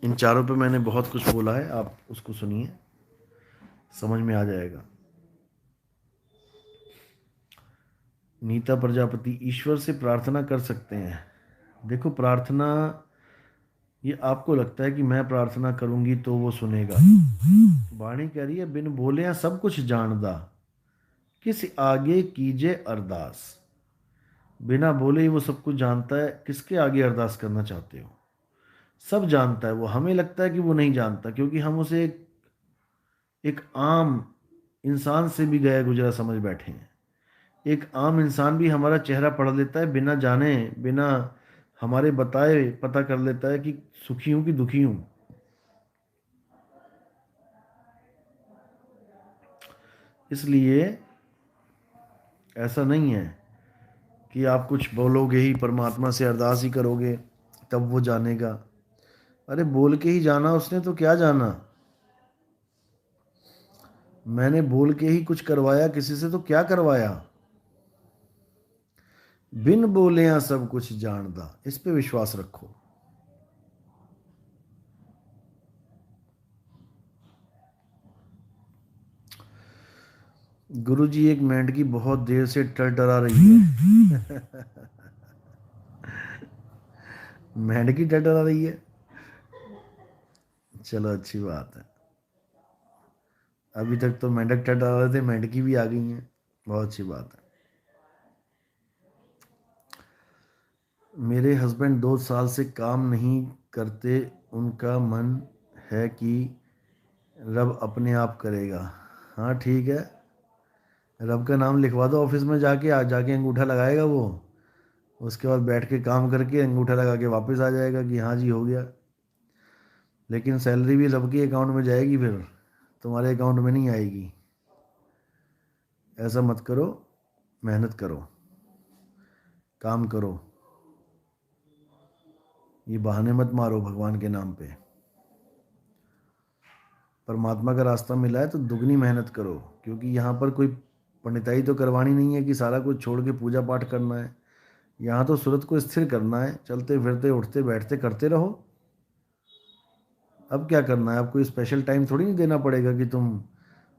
इन चारों पे मैंने बहुत कुछ बोला है। आप उसको सुनिए, समझ में आ जाएगा। नीता प्रजापति, ईश्वर से प्रार्थना कर सकते हैं। देखो प्रार्थना, ये आपको लगता है कि मैं प्रार्थना करूंगी तो वो सुनेगा। वाणी कह रही है बिन बोले सब कुछ जानदा, किस आगे कीजिए अरदास। बिना बोले ही वो सब कुछ जानता है, किसके आगे अरदास करना चाहते हो? सब जानता है वो। हमें लगता है कि वो नहीं जानता, क्योंकि हम उसे एक आम इंसान से भी गया गुजरा समझ बैठे हैं। एक आम इंसान भी हमारा चेहरा पढ़ लेता है, बिना जाने, बिना हमारे बताए पता कर लेता है कि सुखी हूं कि दुखी हूं। इसलिए ऐसा नहीं है कि आप कुछ बोलोगे ही, परमात्मा से अरदास ही करोगे तब वो जानेगा। अरे बोल के ही जाना उसने, तो क्या जाना। मैंने बोल के ही कुछ करवाया किसी से, तो क्या करवाया। बिन बोलिया सब कुछ जानदा, इस पे विश्वास रखो। गुरुजी, एक मेंढकी बहुत देर से टरटरा रही है। मेंढकी टरटरा रही है, चलो अच्छी बात है। अभी तक तो मेंढक टरटरा रहे थे, मेंढकी भी आ गई है, बहुत अच्छी बात है। मेरे हस्बैंड 2 साल से काम नहीं करते, उनका मन है कि रब अपने आप करेगा। हाँ ठीक है, रब का नाम लिखवा दो ऑफिस में जाके, आज जाके अंगूठा लगाएगा वो। उसके बाद बैठ के काम करके अंगूठा लगा के वापस आ जाएगा कि हाँ जी हो गया। लेकिन सैलरी भी रब के अकाउंट में जाएगी, फिर तुम्हारे अकाउंट में नहीं आएगी। ऐसा मत करो, मेहनत करो, काम करो, ये बहाने मत मारो भगवान के नाम पे। परमात्मा का रास्ता मिला है तो दुगनी मेहनत करो, क्योंकि यहाँ पर कोई पंडिताई तो करवानी नहीं है कि सारा कुछ छोड़ के पूजा पाठ करना है। यहाँ तो सूरत को स्थिर करना है, चलते फिरते उठते बैठते करते रहो। अब क्या करना है, अब कोई स्पेशल टाइम थोड़ी नहीं देना पड़ेगा कि तुम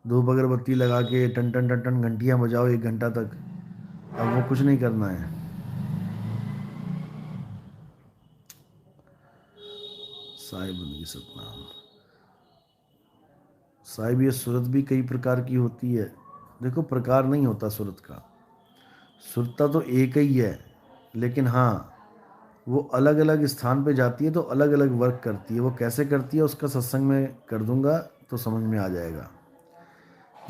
धूप अगरबत्ती लगा के टन टन टन टन घंटियाँ बजाओ 1 घंटा तक। अब वो कुछ नहीं करना है। साहिब बंदगी सतनाम। साहिब, ये सूरत भी कई प्रकार की होती है। देखो, प्रकार नहीं होता सूरत का, सुरता तो एक ही है। लेकिन हाँ, वो अलग अलग स्थान पे जाती है तो अलग अलग वर्क करती है। वो कैसे करती है उसका सत्संग में कर दूंगा तो समझ में आ जाएगा।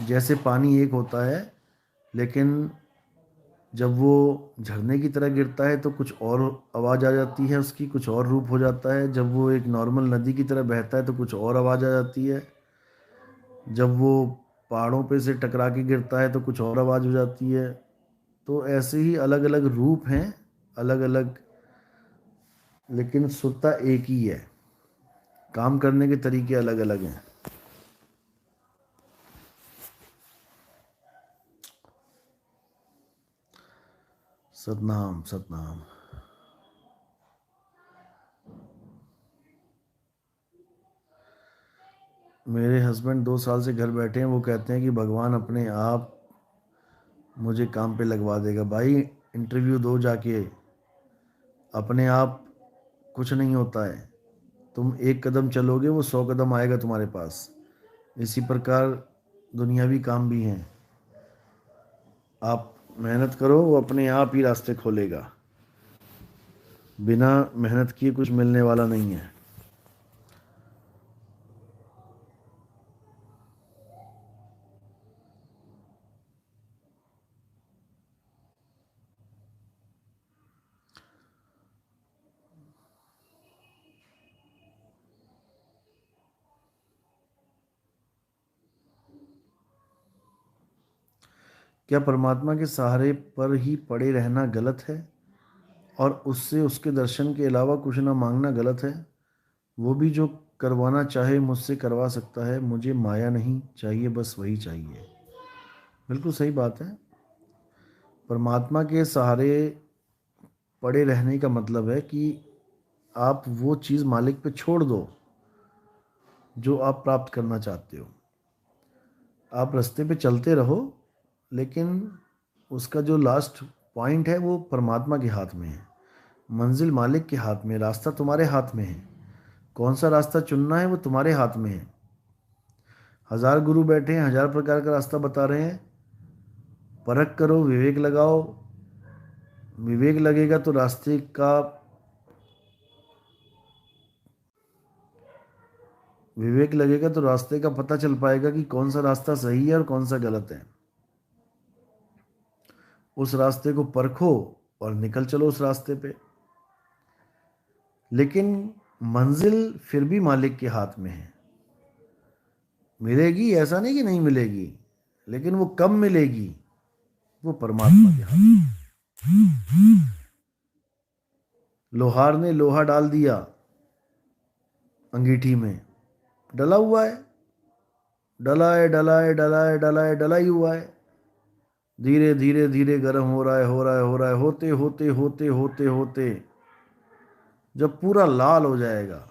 जैसे पानी एक होता है, लेकिन जब वो झरने की तरह गिरता है तो कुछ और आवाज़ आ जाती है उसकी, कुछ और रूप हो जाता है। जब वो एक नॉर्मल नदी की तरह बहता है तो कुछ और आवाज़ आ जाती है। जब वो पहाड़ों पे से टकरा के गिरता है तो कुछ और आवाज़ हो जाती है। तो ऐसे ही अलग अलग रूप हैं, अलग अलग, लेकिन सुरता एक ही है। काम करने के तरीके अलग अलग हैं। सतनाम सतनाम। मेरे हस्बैंड 2 साल से घर बैठे हैं, वो कहते हैं कि भगवान अपने आप मुझे काम पे लगवा देगा। भाई, इंटरव्यू दो जाके, अपने आप कुछ नहीं होता है। तुम एक कदम चलोगे, वो 100 कदम आएगा तुम्हारे पास। इसी प्रकार दुनियावी काम भी हैं। आप मेहनत करो, वो अपने आप ही रास्ते खोलेगा। बिना मेहनत किए कुछ मिलने वाला नहीं है। क्या परमात्मा के सहारे पर ही पड़े रहना गलत है, और उससे उसके दर्शन के अलावा कुछ ना मांगना गलत है? वो भी जो करवाना चाहे मुझसे करवा सकता है, मुझे माया नहीं चाहिए, बस वही चाहिए। बिल्कुल सही बात है। परमात्मा के सहारे पड़े रहने का मतलब है कि आप वो चीज़ मालिक पे छोड़ दो जो आप प्राप्त करना चाहते हो। आप रास्ते पे चलते रहो, लेकिन उसका जो लास्ट पॉइंट है वो परमात्मा के हाथ में है। मंजिल मालिक के हाथ में, रास्ता तुम्हारे हाथ में है। कौन सा रास्ता चुनना है वो तुम्हारे हाथ में है। 1000 गुरु बैठे हैं, 1000 प्रकार का रास्ता बता रहे हैं। परख करो, विवेक लगाओ। विवेक लगेगा तो रास्ते का, विवेक लगेगा तो रास्ते का पता चल पाएगा कि कौन सा रास्ता सही है और कौन सा गलत है। उस रास्ते को परखो और निकल चलो उस रास्ते पे। लेकिन मंजिल फिर भी मालिक के हाथ में है। मिलेगी, ऐसा नहीं कि नहीं मिलेगी, लेकिन वो कब मिलेगी, वो परमात्मा के हाथ में। लोहार ने लोहा डाल दिया अंगीठी में, डला हुआ है, डला है, डला है, डला है, डला है, डला ही हुआ है। धीरे धीरे धीरे गर्म हो रहा है, हो रहा है, हो रहा है, होते होते होते होते होते जब पूरा लाल हो जाएगा,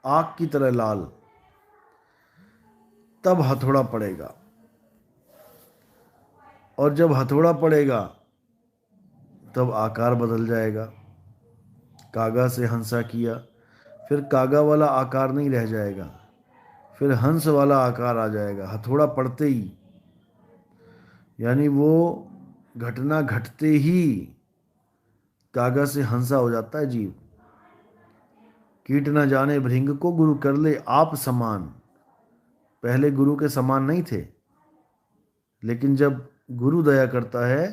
आग की तरह लाल, तब हथौड़ा पड़ेगा। और जब हथौड़ा पड़ेगा तब आकार बदल जाएगा। कागा से हंसा किया, फिर कागा वाला आकार नहीं रह जाएगा, फिर हंस वाला आकार आ जाएगा हथौड़ा पड़ते ही। यानी वो घटना घटते ही कागा से हंसा हो जाता है जीव। कीट न जाने भृंग को गुरु कर ले आप समान। पहले गुरु के समान नहीं थे, लेकिन जब गुरु दया करता है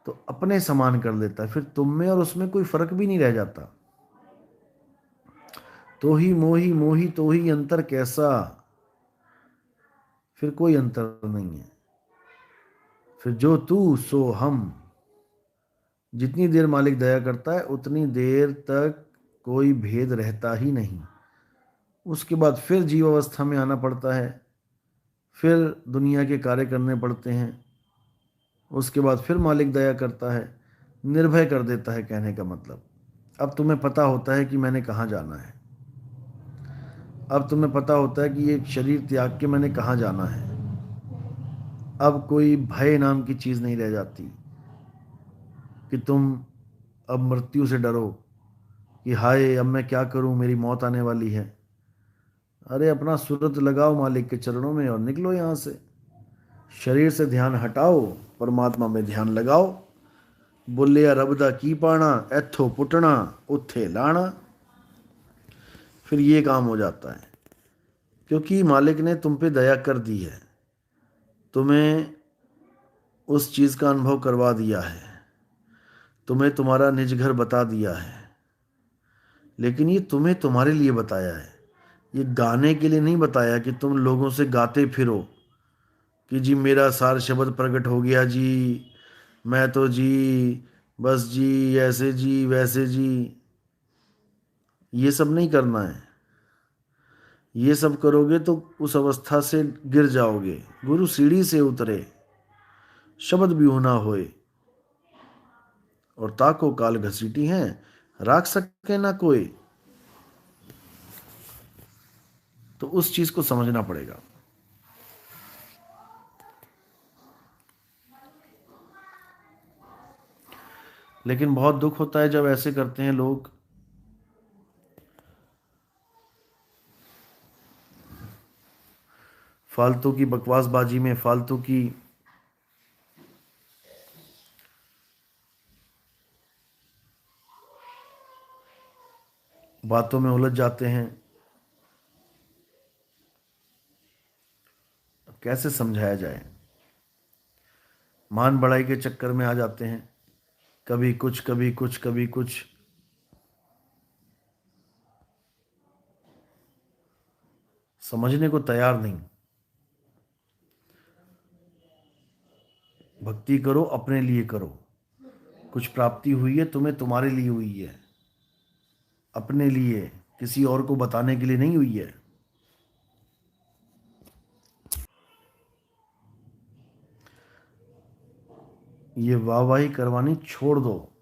तो अपने समान कर लेता है, फिर तुम में और उसमें कोई फर्क भी नहीं रह जाता। तो ही मोही मोही तो ही अंतर कैसा, फिर कोई अंतर नहीं है। फिर जो तू सो हम। जितनी देर मालिक दया करता है उतनी देर तक कोई भेद रहता ही नहीं। उसके बाद फिर जीव अवस्था में आना पड़ता है, फिर दुनिया के कार्य करने पड़ते हैं। उसके बाद फिर मालिक दया करता है, निर्भय कर देता है। कहने का मतलब, अब तुम्हें पता होता है कि मैंने कहाँ जाना है। अब तुम्हें पता होता है कि ये शरीर त्याग के मैंने कहाँ जाना है। अब कोई भय नाम की चीज़ नहीं रह जाती कि तुम अब मृत्यु से डरो कि हाय अब मैं क्या करूं, मेरी मौत आने वाली है। अरे अपना सूरत लगाओ मालिक के चरणों में और निकलो यहाँ से। शरीर से ध्यान हटाओ, परमात्मा में ध्यान लगाओ। बोलिया रबदा की पाना, एथो पुटना उथे लाना। फिर ये काम हो जाता है, क्योंकि मालिक ने तुम पे दया कर दी है, तुम्हें उस चीज़ का अनुभव करवा दिया है, तुम्हें तुम्हारा निज घर बता दिया है। लेकिन ये तुम्हें तुम्हारे लिए बताया है, ये गाने के लिए नहीं बताया कि तुम लोगों से गाते फिरो कि जी मेरा सार शब्द प्रकट हो गया जी, मैं तो जी बस जी ऐसे जी वैसे जी। ये सब नहीं करना है। ये सब करोगे तो उस अवस्था से गिर जाओगे। गुरु सीढ़ी से उतरे, शब्द भी होना होए, और ताको काल घसीटी हैं, राख सके ना कोई। तो उस चीज को समझना पड़ेगा। लेकिन बहुत दुख होता है जब ऐसे करते हैं लोग। फालतू की बकवासबाजी में, फालतू की बातों में उलझ जाते हैं। कैसे समझाया जाए। मान बढ़ाई के चक्कर में आ जाते हैं, कभी कुछ कभी कुछ कभी कुछ। समझने को तैयार नहीं। भक्ति करो, अपने लिए करो। कुछ प्राप्ति हुई है तुम्हें, तुम्हारे लिए हुई है, अपने लिए, किसी और को बताने के लिए नहीं हुई है। ये वाहवाही करवानी छोड़ दो।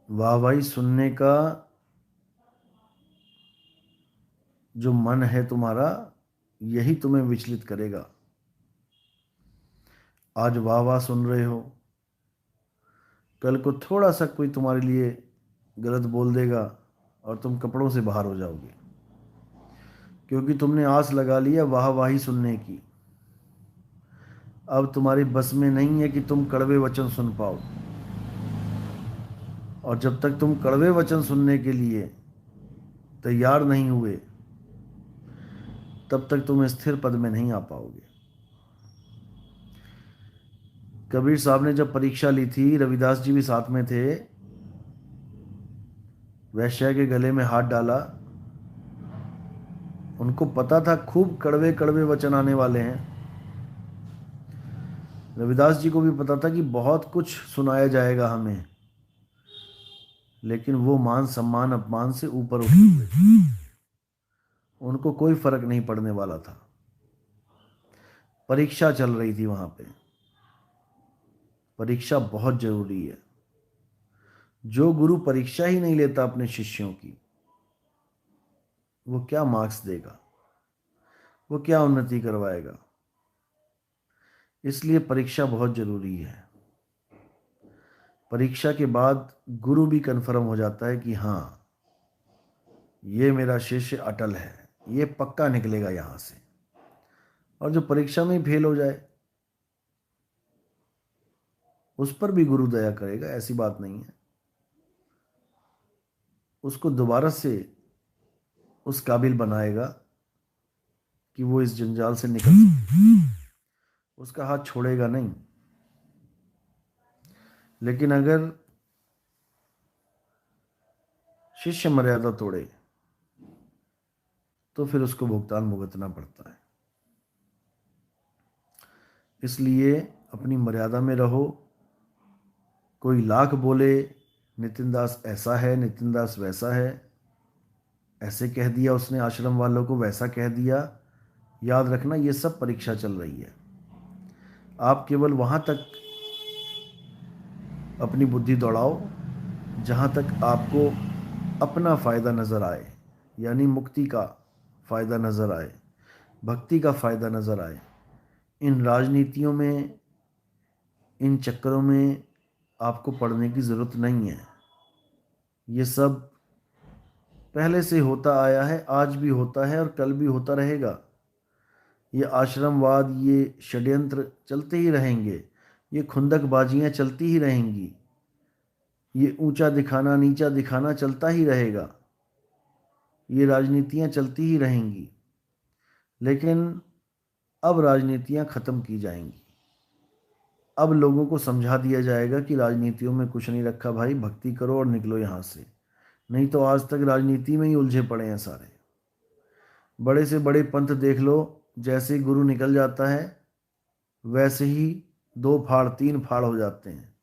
वाहवाही सुनने का जो मन है तुम्हारा, यही तुम्हें विचलित करेगा। आज वाह वाह सुन रहे हो, कल को थोड़ा सा कोई तुम्हारे लिए गलत बोल देगा और तुम कपड़ों से बाहर हो जाओगे, क्योंकि तुमने आस लगा लिया वाह वाही सुनने की। अब तुम्हारी बस में नहीं है कि तुम कड़वे वचन सुन पाओ। और जब तक तुम कड़वे वचन सुनने के लिए तैयार नहीं हुए, तब तक तुम स्थिर पद में नहीं आ पाओगे। कबीर साहब ने जब परीक्षा ली थी, रविदास जी भी साथ में थे, वैश्या के गले में हाथ डाला। उनको पता था खूब कड़वे कड़वे वचन आने वाले हैं। रविदास जी को भी पता था कि बहुत कुछ सुनाया जाएगा हमें, लेकिन वो मान सम्मान अपमान से ऊपर उठे हुए थे। उनको कोई फर्क नहीं पड़ने वाला था। परीक्षा चल रही थी वहां पे। परीक्षा बहुत जरूरी है। जो गुरु परीक्षा ही नहीं लेता अपने शिष्यों की, वो क्या मार्क्स देगा, वो क्या उन्नति करवाएगा। इसलिए परीक्षा बहुत जरूरी है। परीक्षा के बाद गुरु भी कन्फर्म हो जाता है कि हाँ, ये मेरा शिष्य अटल है, ये पक्का निकलेगा यहां से। और जो परीक्षा में फेल हो जाए, उस पर भी गुरु दया करेगा, ऐसी बात नहीं है। उसको दोबारा से उस काबिल बनाएगा कि वो इस जंजाल से निकल सके। उसका हाथ छोड़ेगा नहीं। लेकिन अगर शिष्य मर्यादा तोड़े तो फिर उसको भुगतान भुगतना पड़ता है। इसलिए अपनी मर्यादा में रहो। कोई लाख बोले नितिन दास ऐसा है, नितिन दास वैसा है, ऐसे कह दिया उसने आश्रम वालों को, वैसा कह दिया, याद रखना ये सब परीक्षा चल रही है। आप केवल वहां तक अपनी बुद्धि दौड़ाओ जहां तक आपको अपना फायदा नजर आए, यानी मुक्ति का फायदा नजर आए, भक्ति का फायदा नजर आए। इन राजनीतियों में, इन चक्करों में आपको पड़ने की जरूरत नहीं है। ये सब पहले से होता आया है, आज भी होता है और कल भी होता रहेगा। ये आश्रमवाद, ये षड्यंत्र चलते ही रहेंगे। ये खुंदकबाजियां चलती ही रहेंगी। ये ऊंचा दिखाना नीचा दिखाना चलता ही रहेगा। ये राजनीतियां चलती ही रहेंगी। लेकिन अब राजनीतियां खत्म की जाएंगी। अब लोगों को समझा दिया जाएगा कि राजनीतियों में कुछ नहीं रखा भाई, भक्ति करो और निकलो यहाँ से। नहीं तो आज तक राजनीति में ही उलझे पड़े हैं सारे। बड़े से बड़े पंथ देख लो, जैसे ही गुरु निकल जाता है वैसे ही दो फाड़ तीन फाड़ हो जाते हैं।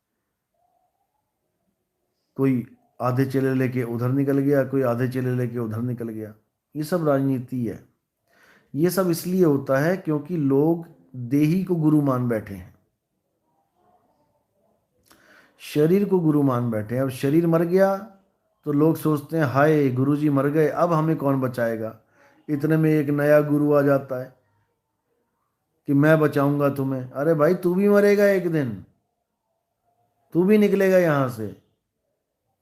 कोई आधे चेले लेके उधर निकल गया, कोई आधे चेले लेके उधर निकल गया। ये सब राजनीति है। ये सब इसलिए होता है क्योंकि लोग देही को गुरु मान बैठे हैं, शरीर को गुरु मान बैठे हैं। अब शरीर मर गया तो लोग सोचते हैं हाय गुरुजी मर गए, अब हमें कौन बचाएगा। इतने में एक नया गुरु आ जाता है कि मैं बचाऊंगा तुम्हें। अरे भाई तू भी मरेगा एक दिन, तू भी निकलेगा यहां से।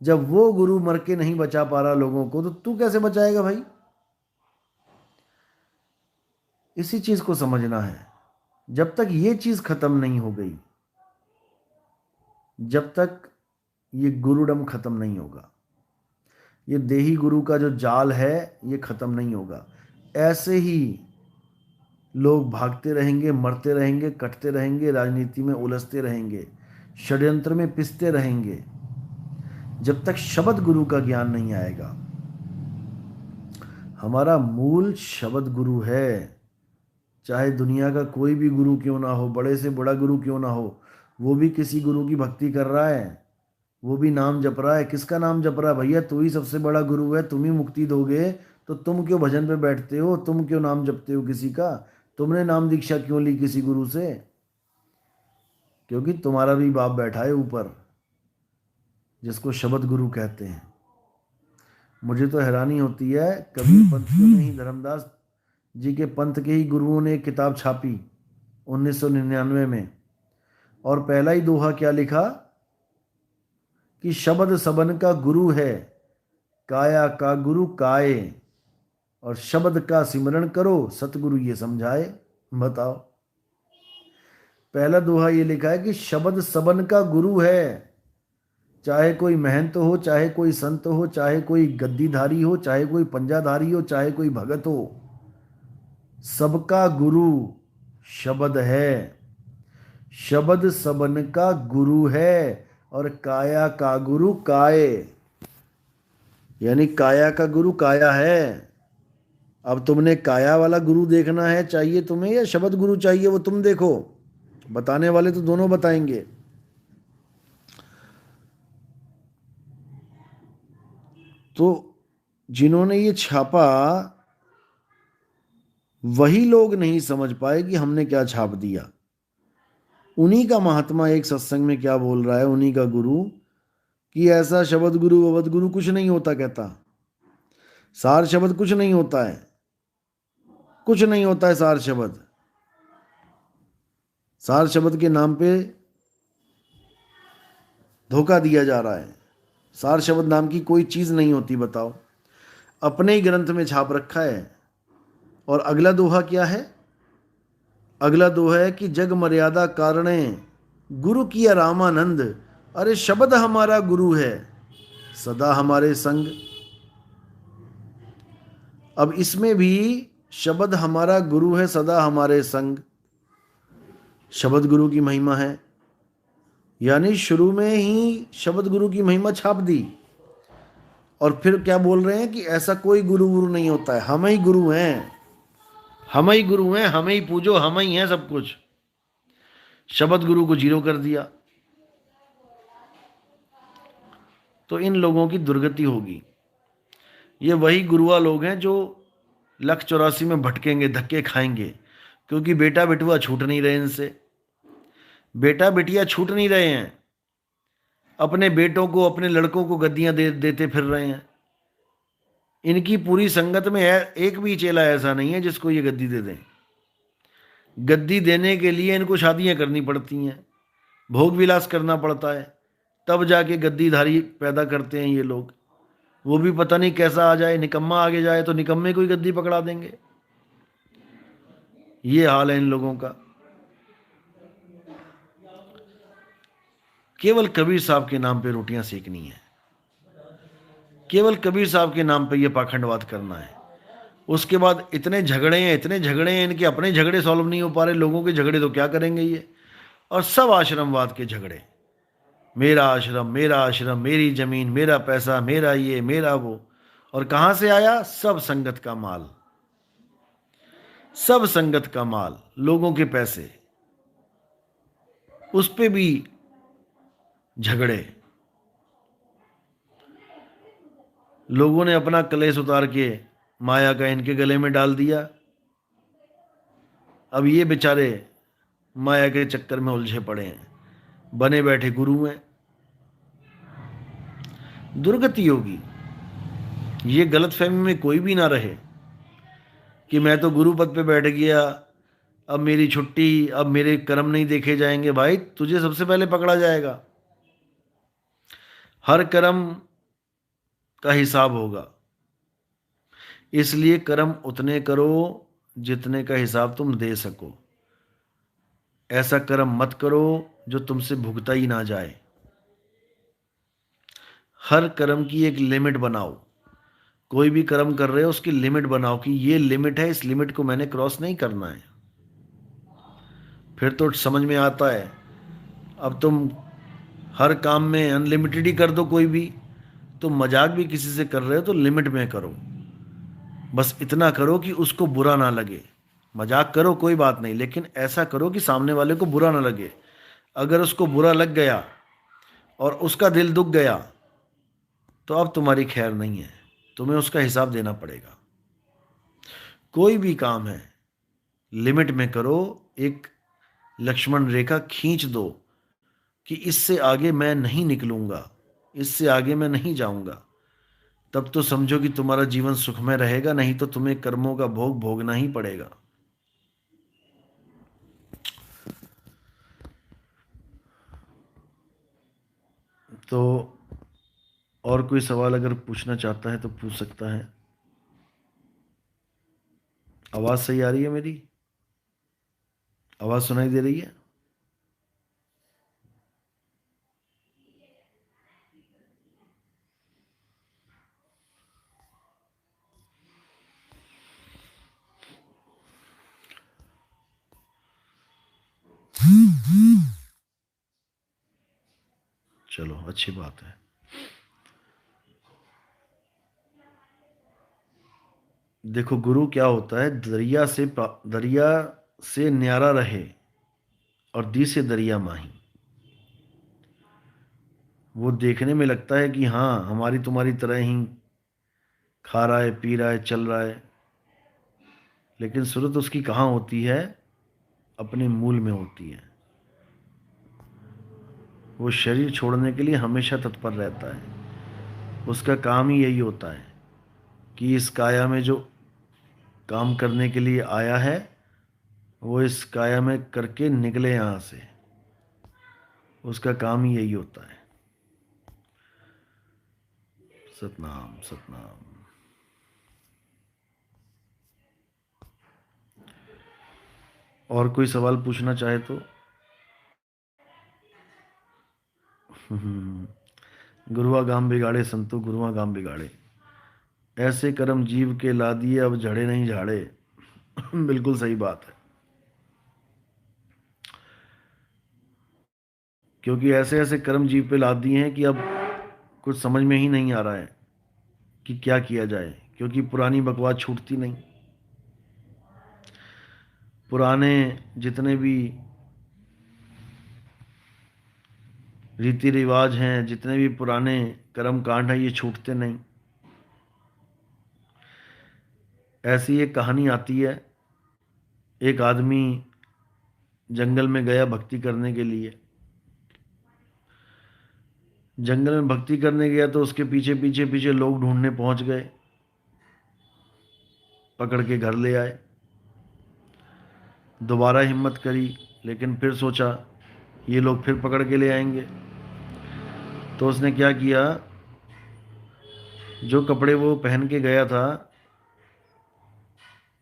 जब वो गुरु मर के नहीं बचा पा रहा लोगों को, तो तू कैसे बचाएगा भाई। इसी चीज को समझना है। जब तक ये चीज खत्म नहीं हो गई, जब तक ये गुरुडम खत्म नहीं होगा, ये देही गुरु का जो जाल है ये खत्म नहीं होगा। ऐसे ही लोग भागते रहेंगे, मरते रहेंगे, कटते रहेंगे, राजनीति में उलझते रहेंगे, षड्यंत्र में पिसते रहेंगे, जब तक शब्द गुरु का ज्ञान नहीं आएगा। हमारा मूल शब्द गुरु है। चाहे दुनिया का कोई भी गुरु क्यों ना हो, बड़े से बड़ा गुरु क्यों ना हो, वो भी किसी गुरु की भक्ति कर रहा है, वो भी नाम जप रहा है। किसका नाम जप रहा है भैया? तू ही सबसे बड़ा गुरु है, तुम ही मुक्ति दोगे। तो तुम क्यों भजन पे बैठते हो? तुम क्यों नाम जपते हो किसी का? तुमने नाम दीक्षा क्यों ली किसी गुरु से? क्योंकि तुम्हारा भी बाप बैठा है ऊपर, जिसको शब्द गुरु कहते हैं। मुझे तो हैरानी होती है, कबीर पंथियों में ही धर्मदास जी के पंथ के ही गुरुओं ने एक किताब छापी 1999 में, और पहला ही दोहा क्या लिखा कि शब्द सबन का गुरु है, काया का गुरु काए, और शब्द का सिमरन करो सतगुरु ये समझाए। बताओ, पहला दोहा ये लिखा है कि शब्द सबन का गुरु है। चाहे कोई महंत हो, चाहे कोई संत हो, चाहे कोई गद्दीधारी हो, चाहे कोई पंजाधारी हो, चाहे कोई भगत हो, सबका गुरु शब्द है। शब्द सबन का गुरु है और काया का गुरु काय, यानी काया का गुरु काया है। अब तुमने काया वाला गुरु देखना है चाहिए तुम्हें, या शब्द गुरु चाहिए, वो तुम देखो। बताने वाले तो दोनों बताएंगे। तो जिन्होंने ये छापा वही लोग नहीं समझ पाए कि हमने क्या छाप दिया। उन्हीं का महात्मा एक सत्संग में क्या बोल रहा है, उन्हीं का गुरु, कि ऐसा शब्द गुरु अवध गुरु कुछ नहीं होता। कहता सार शब्द कुछ नहीं होता है, कुछ नहीं होता है सार शब्द। सार शब्द के नाम पे धोखा दिया जा रहा है। सार शब्द नाम की कोई चीज नहीं होती, बताओ। अपने ही ग्रंथ में छाप रखा है। और अगला दोहा क्या है? अगला दोहा है कि जग मर्यादा कारणे गुरु किया रामानंद, अरे शब्द हमारा गुरु है सदा हमारे संग। अब इसमें भी शब्द हमारा गुरु है सदा हमारे संग, शब्द गुरु की महिमा है। यानी शुरू में ही शब्द गुरु की महिमा छाप दी, और फिर क्या बोल रहे हैं कि ऐसा कोई गुरु गुरु नहीं होता है, हम ही गुरु हैं, हम ही गुरु हैं, हम ही पूजो, हम ही हैं सब कुछ। शब्द गुरु को जीरो कर दिया। तो इन लोगों की दुर्गति होगी। ये वही गुरुआ लोग हैं जो 184 में भटकेंगे, धक्के खाएंगे, क्योंकि बेटा बेटुआ छूट नहीं रहे इनसे। बेटा बेटियां छूट नहीं रहे हैं, अपने बेटों को, अपने लड़कों को गद्दियां देते फिर रहे हैं। इनकी पूरी संगत में एक भी चेला ऐसा नहीं है जिसको ये गद्दी दे दें। गद्दी देने के लिए इनको शादियां करनी पड़ती हैं, भोग विलास करना पड़ता है, तब जाके गद्दीधारी पैदा करते हैं ये लोग। वो भी पता नहीं कैसा आ जाए, निकम्मा आगे जाए तो निकम्मे को ही गद्दी पकड़ा देंगे। ये हाल है इन लोगों का। केवल कबीर साहब के नाम पे रोटियां सेकनी है, केवल कबीर साहब के नाम पे ये पाखंडवाद करना है। उसके बाद इतने झगड़े हैं, इतने झगड़े हैं, इनके अपने झगड़े सॉल्व नहीं हो पा रहे, लोगों के झगड़े तो क्या करेंगे ये। और सब आश्रमवाद के झगड़े, मेरा आश्रम, मेरी जमीन, मेरा पैसा, मेरा ये, मेरा वो। और कहां से आया? सब संगत का माल, सब संगत का माल, लोगों के पैसे, उस पे भी झगड़े। लोगों ने अपना कलेश उतार के माया का इनके गले में डाल दिया। अब ये बेचारे माया के चक्कर में उलझे पड़े हैं, बने बैठे गुरु हैं। दुर्गति होगी। ये गलतफहमी में कोई भी ना रहे कि मैं तो गुरु पद पे बैठ गया, अब मेरी छुट्टी, अब मेरे कर्म नहीं देखे जाएंगे। भाई तुझे सबसे पहले पकड़ा जाएगा, हर कर्म का हिसाब होगा। इसलिए कर्म उतने करो जितने का हिसाब तुम दे सको। ऐसा कर्म मत करो जो तुमसे भुगता ही ना जाए। हर कर्म की एक लिमिट बनाओ। कोई भी कर्म कर रहे हो उसकी लिमिट बनाओ कि ये लिमिट है, इस लिमिट को मैंने क्रॉस नहीं करना है। फिर तो समझ में आता है। अब तुम हर काम में अनलिमिटेड ही कर दो, कोई भी तुम मजाक भी किसी से कर रहे हो तो लिमिट में करो। बस इतना करो कि उसको बुरा ना लगे। मजाक करो कोई बात नहीं, लेकिन ऐसा करो कि सामने वाले को बुरा ना लगे। अगर उसको बुरा लग गया और उसका दिल दुख गया तो अब तुम्हारी खैर नहीं है, तुम्हें उसका हिसाब देना पड़ेगा। कोई भी काम है लिमिट में करो। एक लक्ष्मण रेखा खींच दो कि इससे आगे मैं नहीं निकलूंगा, इससे आगे मैं नहीं जाऊंगा। तब तो समझो कि तुम्हारा जीवन सुखमय रहेगा, नहीं तो तुम्हें कर्मों का भोग भोगना ही पड़ेगा। तो और कोई सवाल अगर पूछना चाहता है तो पूछ सकता है। आवाज सही आ रही है मेरी? आवाज सुनाई दे रही है? चलो अच्छी बात है। देखो गुरु क्या होता है, दरिया से न्यारा रहे और दी से दरिया माही। वो देखने में लगता है कि हाँ हमारी तुम्हारी तरह ही खा रहा है, पी रहा है, चल रहा है, लेकिन सूरत उसकी कहाँ होती है? अपने मूल में होती है। वो शरीर छोड़ने के लिए हमेशा तत्पर रहता है। उसका काम ही यही होता है कि इस काया में जो काम करने के लिए आया है वो इस काया में करके निकले यहाँ से। उसका काम ही यही होता है। सतनाम सतनाम। और कोई सवाल पूछना चाहे तो? गुरुआ गाम बिगाड़े संतु, गुरुआ गाम बिगाड़े। ऐसे कर्म जीव के ला दिए, अब झड़े नहीं झाड़े। बिल्कुल सही बात है। क्योंकि ऐसे ऐसे कर्म जीव पे ला दिए हैं कि अब कुछ समझ में ही नहीं आ रहा है कि क्या किया जाए, क्योंकि पुरानी बकवास छूटती नहीं। पुराने जितने भी रीति रिवाज हैं, जितने भी पुराने कर्म कांड हैं, ये छूटते नहीं। ऐसी एक कहानी आती है। एक आदमी जंगल में गया भक्ति करने के लिए। जंगल में भक्ति करने गया तो उसके पीछे पीछे पीछे लोग ढूंढने पहुंच गए, पकड़ के घर ले आए। दोबारा हिम्मत करी, लेकिन फिर सोचा ये लोग फिर पकड़ के ले आएंगे। तो उसने क्या किया, जो कपड़े वो पहन के गया था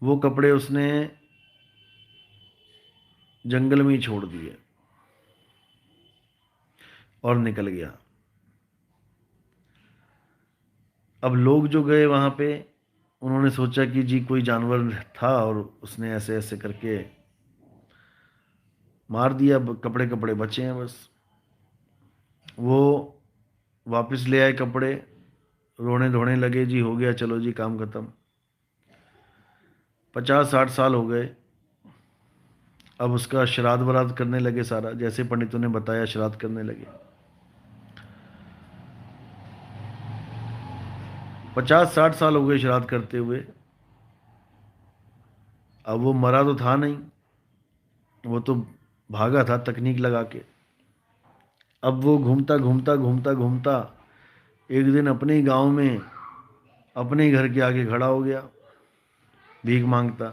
वो कपड़े उसने जंगल में ही छोड़ दिए और निकल गया। अब लोग जो गए वहां पे, उन्होंने सोचा कि जी कोई जानवर था और उसने ऐसे ऐसे करके मार दिया, कपड़े कपड़े बचे हैं बस। वो वापस ले आए कपड़े, रोने धोने लगे, जी हो गया, चलो जी काम खत्म। 50-60 साल हो गए। अब उसका श्राद्ध वराद्ध करने लगे, सारा जैसे पंडितों ने बताया श्राद्ध करने लगे। 50-60 साल हो गए श्राद्ध करते हुए। अब वो मरा तो था नहीं, वो तो भागा था तकनीक लगा के। अब वो घूमता घूमता घूमता घूमता एक दिन अपने ही गांव में अपने ही घर के आगे खड़ा हो गया, भीख मांगता।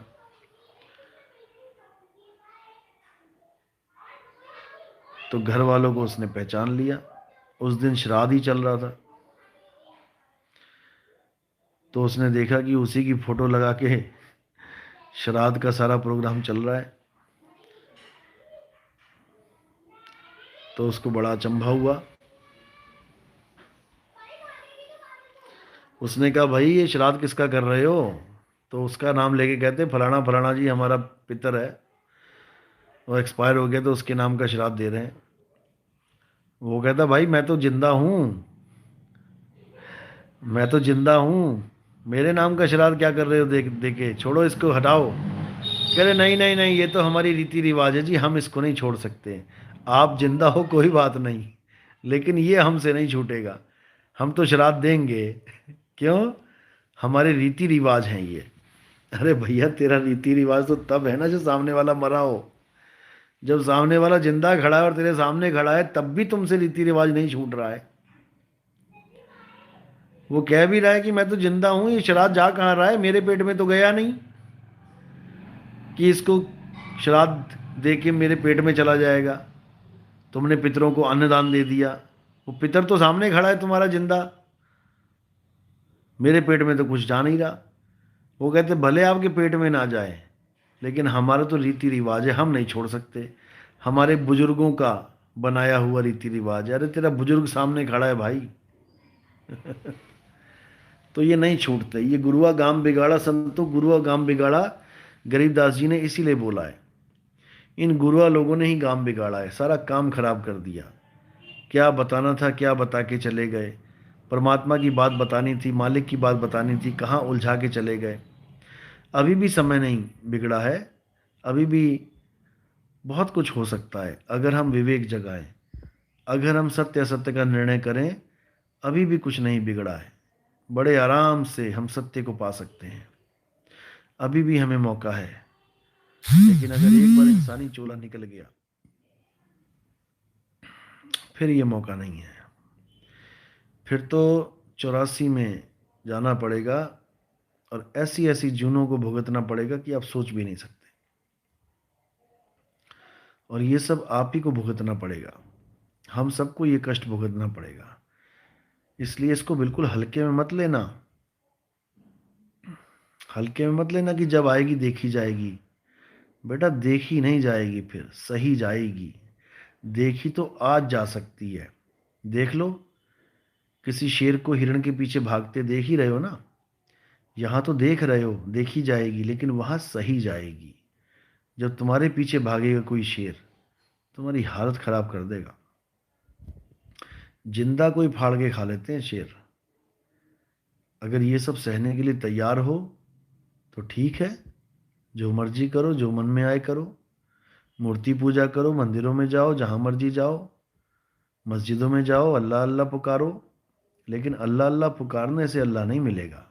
तो घर वालों को उसने पहचान लिया। उस दिन श्राद्ध ही चल रहा था। तो उसने देखा कि उसी की फोटो लगा के श्राद्ध का सारा प्रोग्राम चल रहा है। तो उसको बड़ा अचंभा हुआ। उसने कहा भाई ये श्राद्ध किसका कर रहे हो? तो उसका नाम लेके कहते फलाना फलाना जी हमारा पितर है, वो एक्सपायर हो गया तो उसके नाम का श्राद्ध दे रहे हैं। वो कहता भाई मैं तो जिंदा हूँ, मैं तो जिंदा हूँ, मेरे नाम का श्राद्ध क्या कर रहे हो? देखे छोड़ो इसको, हटाओ। कह रहे नहीं नहीं नहीं, ये तो हमारी रीति रिवाज है जी, हम इसको नहीं छोड़ सकते। आप जिंदा हो कोई बात नहीं, लेकिन ये हमसे नहीं छूटेगा, हम तो श्राद्ध देंगे। क्यों? हमारे रीति रिवाज हैं ये। अरे भैया तेरा रीति रिवाज तो तब है ना जब सामने वाला मरा हो। जब सामने वाला जिंदा खड़ा है और तेरे सामने खड़ा है तब भी तुमसे रीति रिवाज नहीं छूट रहा है। वो कह भी रहा है कि मैं तो जिंदा हूं, ये श्राद्ध जा कहाँ रहा है, मेरे पेट में तो गया नहीं कि इसको श्राद्ध दे के मेरे पेट में चला जाएगा। तुमने पितरों को अन्नदान दे दिया, वो पितर तो सामने खड़ा है तुम्हारा जिंदा, मेरे पेट में तो कुछ जा नहीं रहा। वो कहते भले आपके पेट में ना जाए, लेकिन हमारा तो रीति रिवाज है, हम नहीं छोड़ सकते, हमारे बुजुर्गों का बनाया हुआ रीति रिवाज है। अरे तेरा बुजुर्ग सामने खड़ा है भाई। तो ये नहीं छूटते। ये गुरुआ गाम बिगाड़ा संतो, गुरुआ गाम बिगाड़ा गरीबदास जी ने इसीलिए बोला है। इन गुरुआ लोगों ने ही गाम बिगाड़ा है, सारा काम खराब कर दिया। क्या बताना था, क्या बता के चले गए। परमात्मा की बात बतानी थी, मालिक की बात बतानी थी, कहाँ उलझा के चले गए। अभी भी समय नहीं बिगड़ा है, अभी भी बहुत कुछ हो सकता है अगर हम विवेक जगाएं, अगर हम सत्य असत्य का निर्णय करें। अभी भी कुछ नहीं बिगड़ा है, बड़े आराम से हम सत्य को पा सकते हैं, अभी भी हमें मौका है। लेकिन अगर एक बार इंसानी चोला निकल गया, फिर ये मौका नहीं है। फिर तो 84 में जाना पड़ेगा और ऐसी ऐसी जूनों को भुगतना पड़ेगा कि आप सोच भी नहीं सकते। और ये सब आप ही को भुगतना पड़ेगा, हम सबको ये कष्ट भुगतना पड़ेगा। इसलिए इसको बिल्कुल हल्के में मत लेना, हल्के में मत लेना कि जब आएगी देखी जाएगी। बेटा देखी नहीं जाएगी, फिर सही जाएगी। देखी तो आज जा सकती है। देख लो, किसी शेर को हिरण के पीछे भागते देख ही रहे हो ना। यहाँ तो देख रहे हो, देखी जाएगी, लेकिन वहां सही जाएगी। जब तुम्हारे पीछे भागेगा कोई शेर, तुम्हारी हालत खराब कर देगा। जिंदा कोई फाड़ के खा लेते हैं शेर। अगर ये सब सहने के लिए तैयार हो तो ठीक है, जो मर्जी करो, जो मन में आए करो। मूर्ति पूजा करो, मंदिरों में जाओ, जहां मर्जी जाओ, मस्जिदों में जाओ, अल्लाह अल्लाह पुकारो। लेकिन अल्लाह अल्लाह पुकारने से अल्लाह नहीं मिलेगा,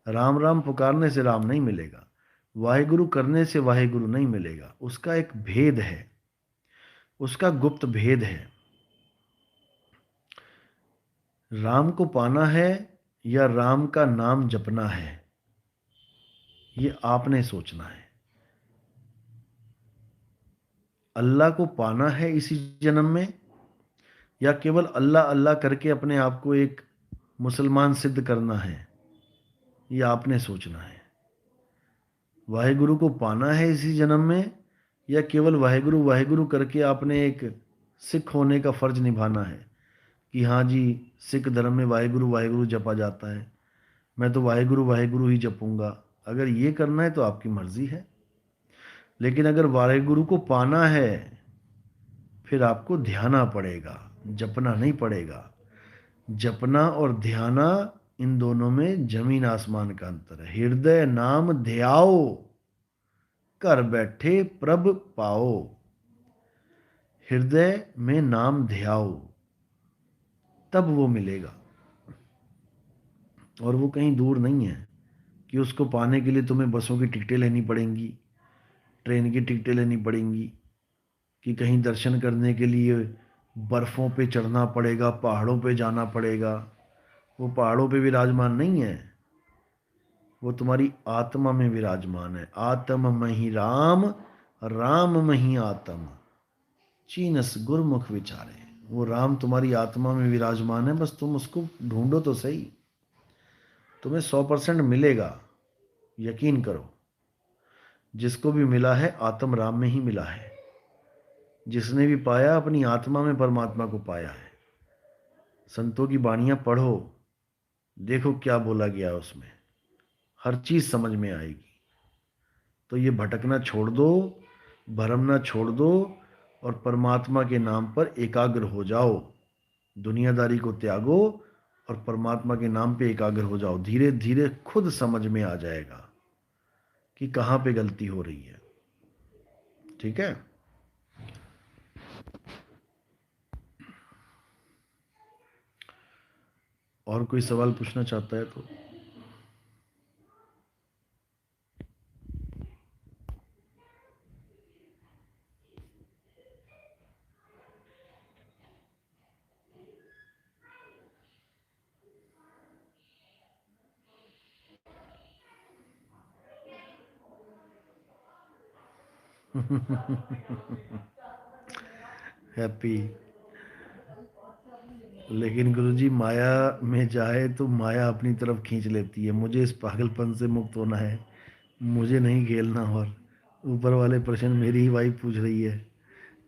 राम राम पुकारने से राम नहीं मिलेगा, वाहेगुरु करने से वाहेगुरु नहीं मिलेगा। उसका एक भेद है, उसका गुप्त भेद है। राम को पाना है या राम का नाम जपना है, ये आपने सोचना है। अल्लाह को पाना है इसी जन्म में, या केवल अल्लाह अल्लाह करके अपने आप को एक मुसलमान सिद्ध करना है, ये आपने सोचना है। वाहेगुरु को पाना है इसी जन्म में, या केवल वाहेगुरु वाहेगुरु करके आपने एक सिख होने का फर्ज निभाना है कि हाँ जी, सिख धर्म में वाहेगुरु वाहेगुरु जपा जाता है, मैं तो वाहेगुरु वाहेगुरु ही जपूंगा। अगर ये करना है तो आपकी मर्जी है। लेकिन अगर वाहेगुरु को पाना है, फिर आपको ध्याना पड़ेगा, जपना नहीं पड़ेगा। जपना और ध्याना, इन दोनों में जमीन आसमान का अंतर है। हृदय नाम ध्याओ, घर बैठे प्रभ पाओ। हृदय में नाम ध्याओ, तब वो मिलेगा। और वो कहीं दूर नहीं है कि उसको पाने के लिए तुम्हें बसों की टिकटें लेनी पड़ेंगी, ट्रेन की टिकटें लेनी पड़ेंगी, कि कहीं दर्शन करने के लिए बर्फ़ों पे चढ़ना पड़ेगा, पहाड़ों पे जाना पड़ेगा। वो पहाड़ों पे विराजमान नहीं है, वो तुम्हारी आत्मा में विराजमान है। आत्म मही राम, राम मही आत्म, चीनस गुरमुख विचारे। वो राम तुम्हारी आत्मा में विराजमान है, बस तुम उसको ढूंढो तो सही। तुम्हें 100% मिलेगा, यकीन करो। जिसको भी मिला है आत्म राम में ही मिला है। जिसने भी पाया, अपनी आत्मा में परमात्मा को पाया है। संतों की बाणियां पढ़ो, देखो क्या बोला गया उसमें, हर चीज समझ में आएगी। तो ये भटकना छोड़ दो, भरमना छोड़ दो, और परमात्मा के नाम पर एकाग्र हो जाओ। दुनियादारी को त्यागो और परमात्मा के नाम पे एकाग्र हो जाओ। धीरे धीरे खुद समझ में आ जाएगा कि कहाँ पे गलती हो रही है। ठीक है। और कोई सवाल पूछना चाहता है तो? हैप्पी। लेकिन गुरुजी, माया में जाए तो माया अपनी तरफ खींच लेती है। मुझे इस पागलपन से मुक्त होना है, मुझे नहीं खेलना। और ऊपर वाले प्रश्न मेरी ही वाइफ पूछ रही है,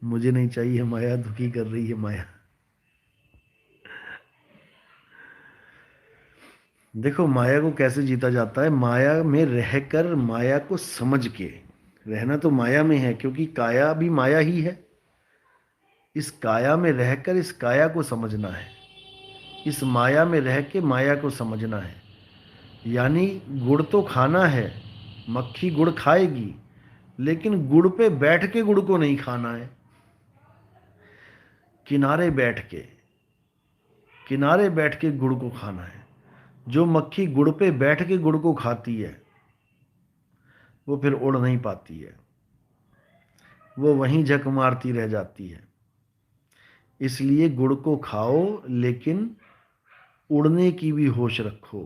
मुझे नहीं चाहिए माया, दुखी कर रही है माया। देखो, माया को कैसे जीता जाता है? माया में रहकर, माया को समझ के। रहना तो माया में है, क्योंकि काया भी माया ही है। इस काया में रहकर इस काया को समझना है, इस माया में रह के माया को समझना है। यानी गुड़ तो खाना है, मक्खी गुड़ खाएगी, लेकिन गुड़ पे बैठ के गुड़ को नहीं खाना है। किनारे बैठ के, किनारे बैठ के गुड़ को खाना है। जो मक्खी गुड़ पे बैठ के गुड़ को खाती है वो फिर उड़ नहीं पाती है, वो वहीं झक मारती रह जाती है। इसलिए गुड़ को खाओ, लेकिन उड़ने की भी होश रखो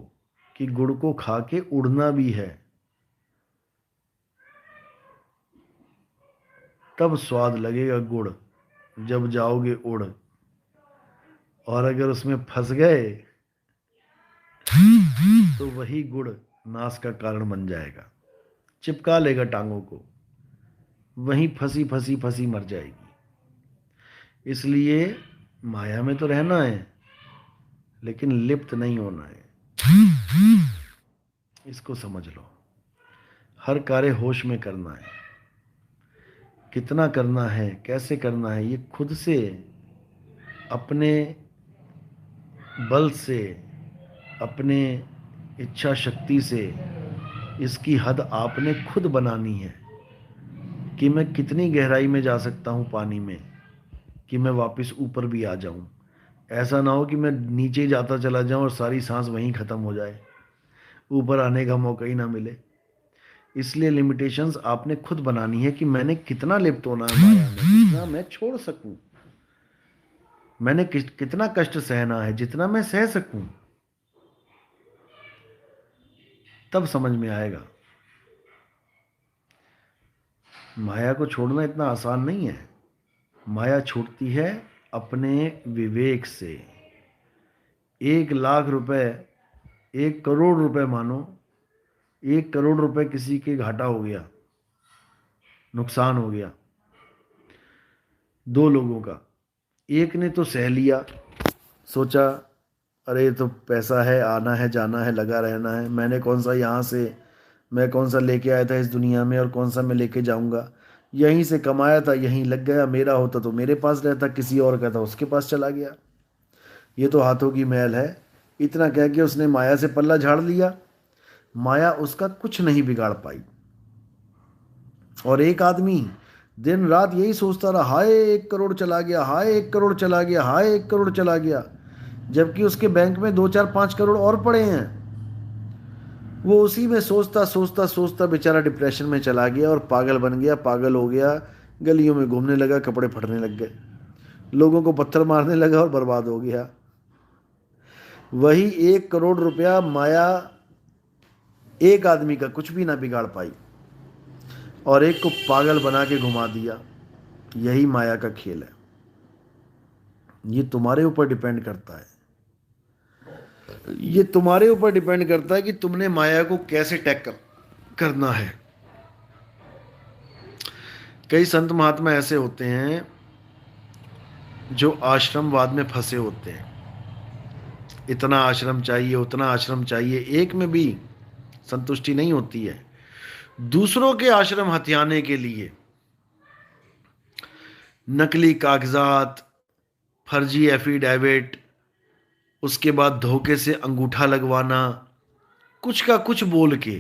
कि गुड़ को खा के उड़ना भी है, तब स्वाद लगेगा गुड़, जब जाओगे उड़। और अगर उसमें फंस गए तो वही गुड़ नाश का कारण बन जाएगा, चिपका लेगा टांगों को, वहीं फंसी फंसी फंसी मर जाएगी। इसलिए माया में तो रहना है, लेकिन लिप्त नहीं होना है। इसको समझ लो। हर कार्य होश में करना है। कितना करना है, कैसे करना है, ये खुद से, अपने बल से, अपने इच्छा शक्ति से इसकी हद आपने खुद बनानी है कि मैं कितनी गहराई में जा सकता हूँ पानी में, कि मैं वापस ऊपर भी आ जाऊँ। ऐसा ना हो कि मैं नीचे जाता चला जाऊँ और सारी सांस वहीं ख़त्म हो जाए, ऊपर आने का मौका ही ना मिले। इसलिए लिमिटेशंस आपने खुद बनानी है कि मैंने कितना लिप्त होना है माया में, जितना मैं छोड़ सकूं। मैंने कितना कष्ट सहना है, जितना मैं सह सकूं। तब समझ में आएगा। माया को छोड़ना इतना आसान नहीं है। माया छूटती है अपने विवेक से। 1,00,000 रुपए, 1 करोड़ रुपए मानो, 1 करोड़ रुपए किसी के घाटा हो गया, नुकसान हो गया, 2 लोगों का। एक ने तो सह लिया, सोचा अरे ये तो पैसा है, आना है जाना है, लगा रहना है, मैंने कौन सा यहाँ से, मैं कौन सा लेके आया था इस दुनिया में और कौन सा मैं लेके जाऊंगा, यहीं से कमाया था यहीं लग गया, मेरा होता तो मेरे पास रहता, किसी और का था उसके पास चला गया, ये तो हाथों की मैल है। इतना कह के उसने माया से पल्ला झाड़ लिया। माया उसका कुछ नहीं बिगाड़ पाई। और एक आदमी दिन रात यही सोचता रहा, हाय 1 करोड़ चला गया, हाय 1 करोड़ चला गया, हाय 1 करोड़ चला गया, जबकि उसके बैंक में 2, 4, 5 करोड़ और पड़े हैं। वो उसी में सोचता सोचता सोचता बेचारा डिप्रेशन में चला गया और पागल बन गया, पागल हो गया, गलियों में घूमने लगा, कपड़े फटने लग गए, लोगों को पत्थर मारने लगा और बर्बाद हो गया। वही 1 करोड़ रुपया माया एक आदमी का कुछ भी ना बिगाड़ पाई और एक को पागल बना के घुमा दिया। यही माया का खेल है। ये तुम्हारे ऊपर डिपेंड करता है, ये तुम्हारे ऊपर डिपेंड करता है कि तुमने माया को कैसे टैकल करना है। कई संत महात्मा ऐसे होते हैं जो आश्रमवाद में फंसे होते हैं। इतना आश्रम चाहिए, उतना आश्रम चाहिए, एक में भी संतुष्टि नहीं होती है। दूसरों के आश्रम हथियाने के लिए नकली कागजात, फर्जी एफिडेविट, उसके बाद धोखे से अंगूठा लगवाना, कुछ का कुछ बोल के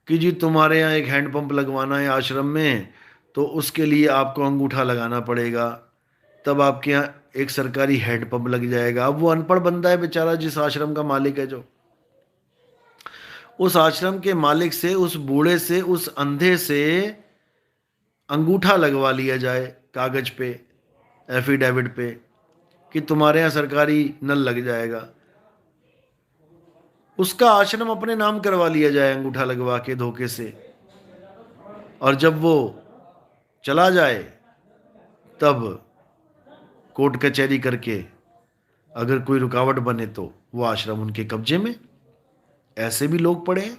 कि जी तुम्हारे यहाँ एक हैंडपंप लगवाना है आश्रम में, तो उसके लिए आपको अंगूठा लगाना पड़ेगा, तब आपके यहाँ एक सरकारी हैंडपंप लग जाएगा। अब वो अनपढ़ बंदा है बेचारा, जिस आश्रम का मालिक है, जो उस आश्रम के मालिक से, उस बूढ़े से, उस अंधे से अंगूठा लगवा लिया जाए कागज पे, एफिडेविट पे, कि तुम्हारे यहाँ सरकारी नल लग जाएगा। उसका आश्रम अपने नाम करवा लिया जाए अंगूठा लगवा के धोखे से, और जब वो चला जाए तब कोर्ट कचहरी करके अगर कोई रुकावट बने तो वो आश्रम उनके कब्जे में। ऐसे भी लोग पड़े हैं।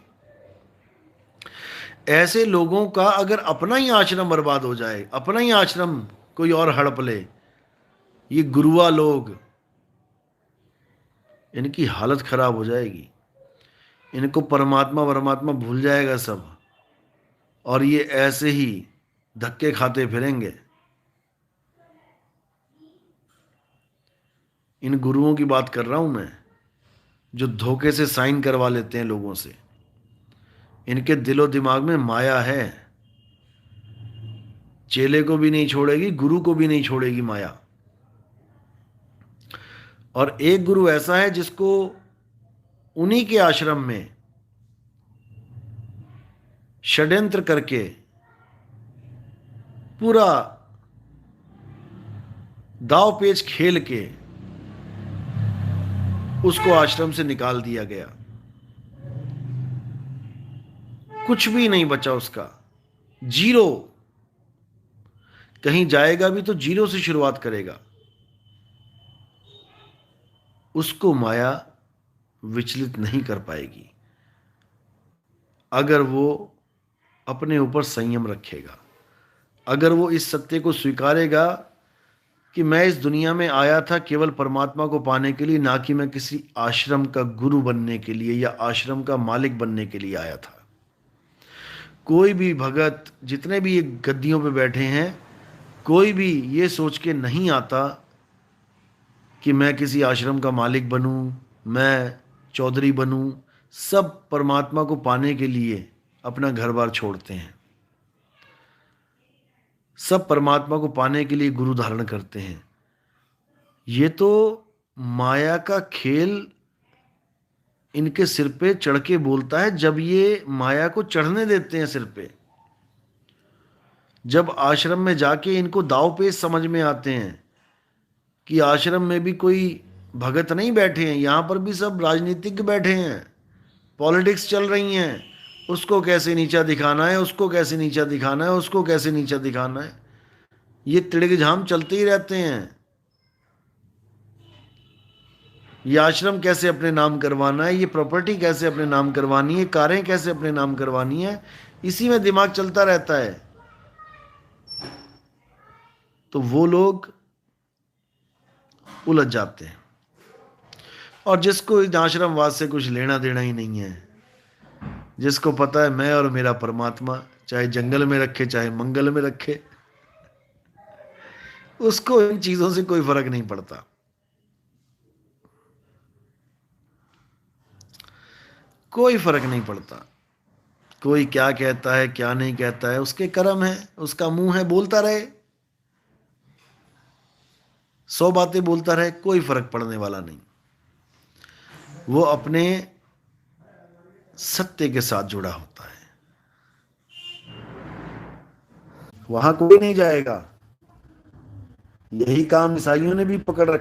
ऐसे लोगों का अगर अपना ही आश्रम बर्बाद हो जाए, अपना ही आश्रम कोई और हड़प ले, ये गुरुआ लोग, इनकी हालत खराब हो जाएगी। इनको परमात्मा परमात्मा भूल जाएगा सब, और ये ऐसे ही धक्के खाते फिरेंगे। इन गुरुओं की बात कर रहा हूं मैं, जो धोखे से साइन करवा लेते हैं लोगों से। इनके दिलो दिमाग में माया है, चेले को भी नहीं छोड़ेगी, गुरु को भी नहीं छोड़ेगी माया। और एक गुरु ऐसा है जिसको उन्हीं के आश्रम में षड्यंत्र करके पूरा दाव पेच खेल के उसको आश्रम से निकाल दिया गया। कुछ भी नहीं बचा उसका, जीरो। कहीं जाएगा भी तो जीरो से शुरुआत करेगा। उसको माया विचलित नहीं कर पाएगी अगर वो अपने ऊपर संयम रखेगा, अगर वो इस सत्य को स्वीकारेगा कि मैं इस दुनिया में आया था केवल परमात्मा को पाने के लिए, ना कि मैं किसी आश्रम का गुरु बनने के लिए या आश्रम का मालिक बनने के लिए आया था। कोई भी भगत, जितने भी ये गद्दियों पे बैठे हैं, कोई भी ये सोच के नहीं आता कि मैं किसी आश्रम का मालिक बनूं, मैं चौधरी बनूं। सब परमात्मा को पाने के लिए अपना घर बार छोड़ते हैं, सब परमात्मा को पाने के लिए गुरु धारण करते हैं। ये तो माया का खेल इनके सिर पे चढ़ के बोलता है जब ये माया को चढ़ने देते हैं सिर पे। जब आश्रम में जाके इनको दाव पेच समझ में आते हैं कि आश्रम में भी कोई भगत नहीं बैठे हैं, यहाँ पर भी सब राजनीतिक बैठे हैं, पॉलिटिक्स चल रही हैं। उसको कैसे नीचा दिखाना है, उसको कैसे नीचा दिखाना है, उसको कैसे नीचा दिखाना है, ये तिड़क-झाम चलते ही रहते हैं। ये आश्रम कैसे अपने नाम करवाना है, ये प्रॉपर्टी कैसे अपने नाम करवानी है, कारें कैसे अपने नाम करवानी है, इसी में दिमाग चलता रहता है। तो वो लोग उलझ जाते हैं। और जिसको इस आश्रमवाद से कुछ लेना देना ही नहीं है, जिसको पता है मैं और मेरा परमात्मा, चाहे जंगल में रखे चाहे मंगल में रखे, उसको इन चीजों से कोई फर्क नहीं पड़ता। कोई फर्क नहीं पड़ता। कोई क्या कहता है क्या नहीं कहता है, उसके कर्म है, उसका मुंह है, बोलता रहे, 100 बातें बोलता रहे, कोई फर्क पड़ने वाला नहीं। वो अपने सत्य के साथ जुड़ा होता है, वहां कोई नहीं जाएगा। यही काम ईसाइयों ने भी पकड़ रखा।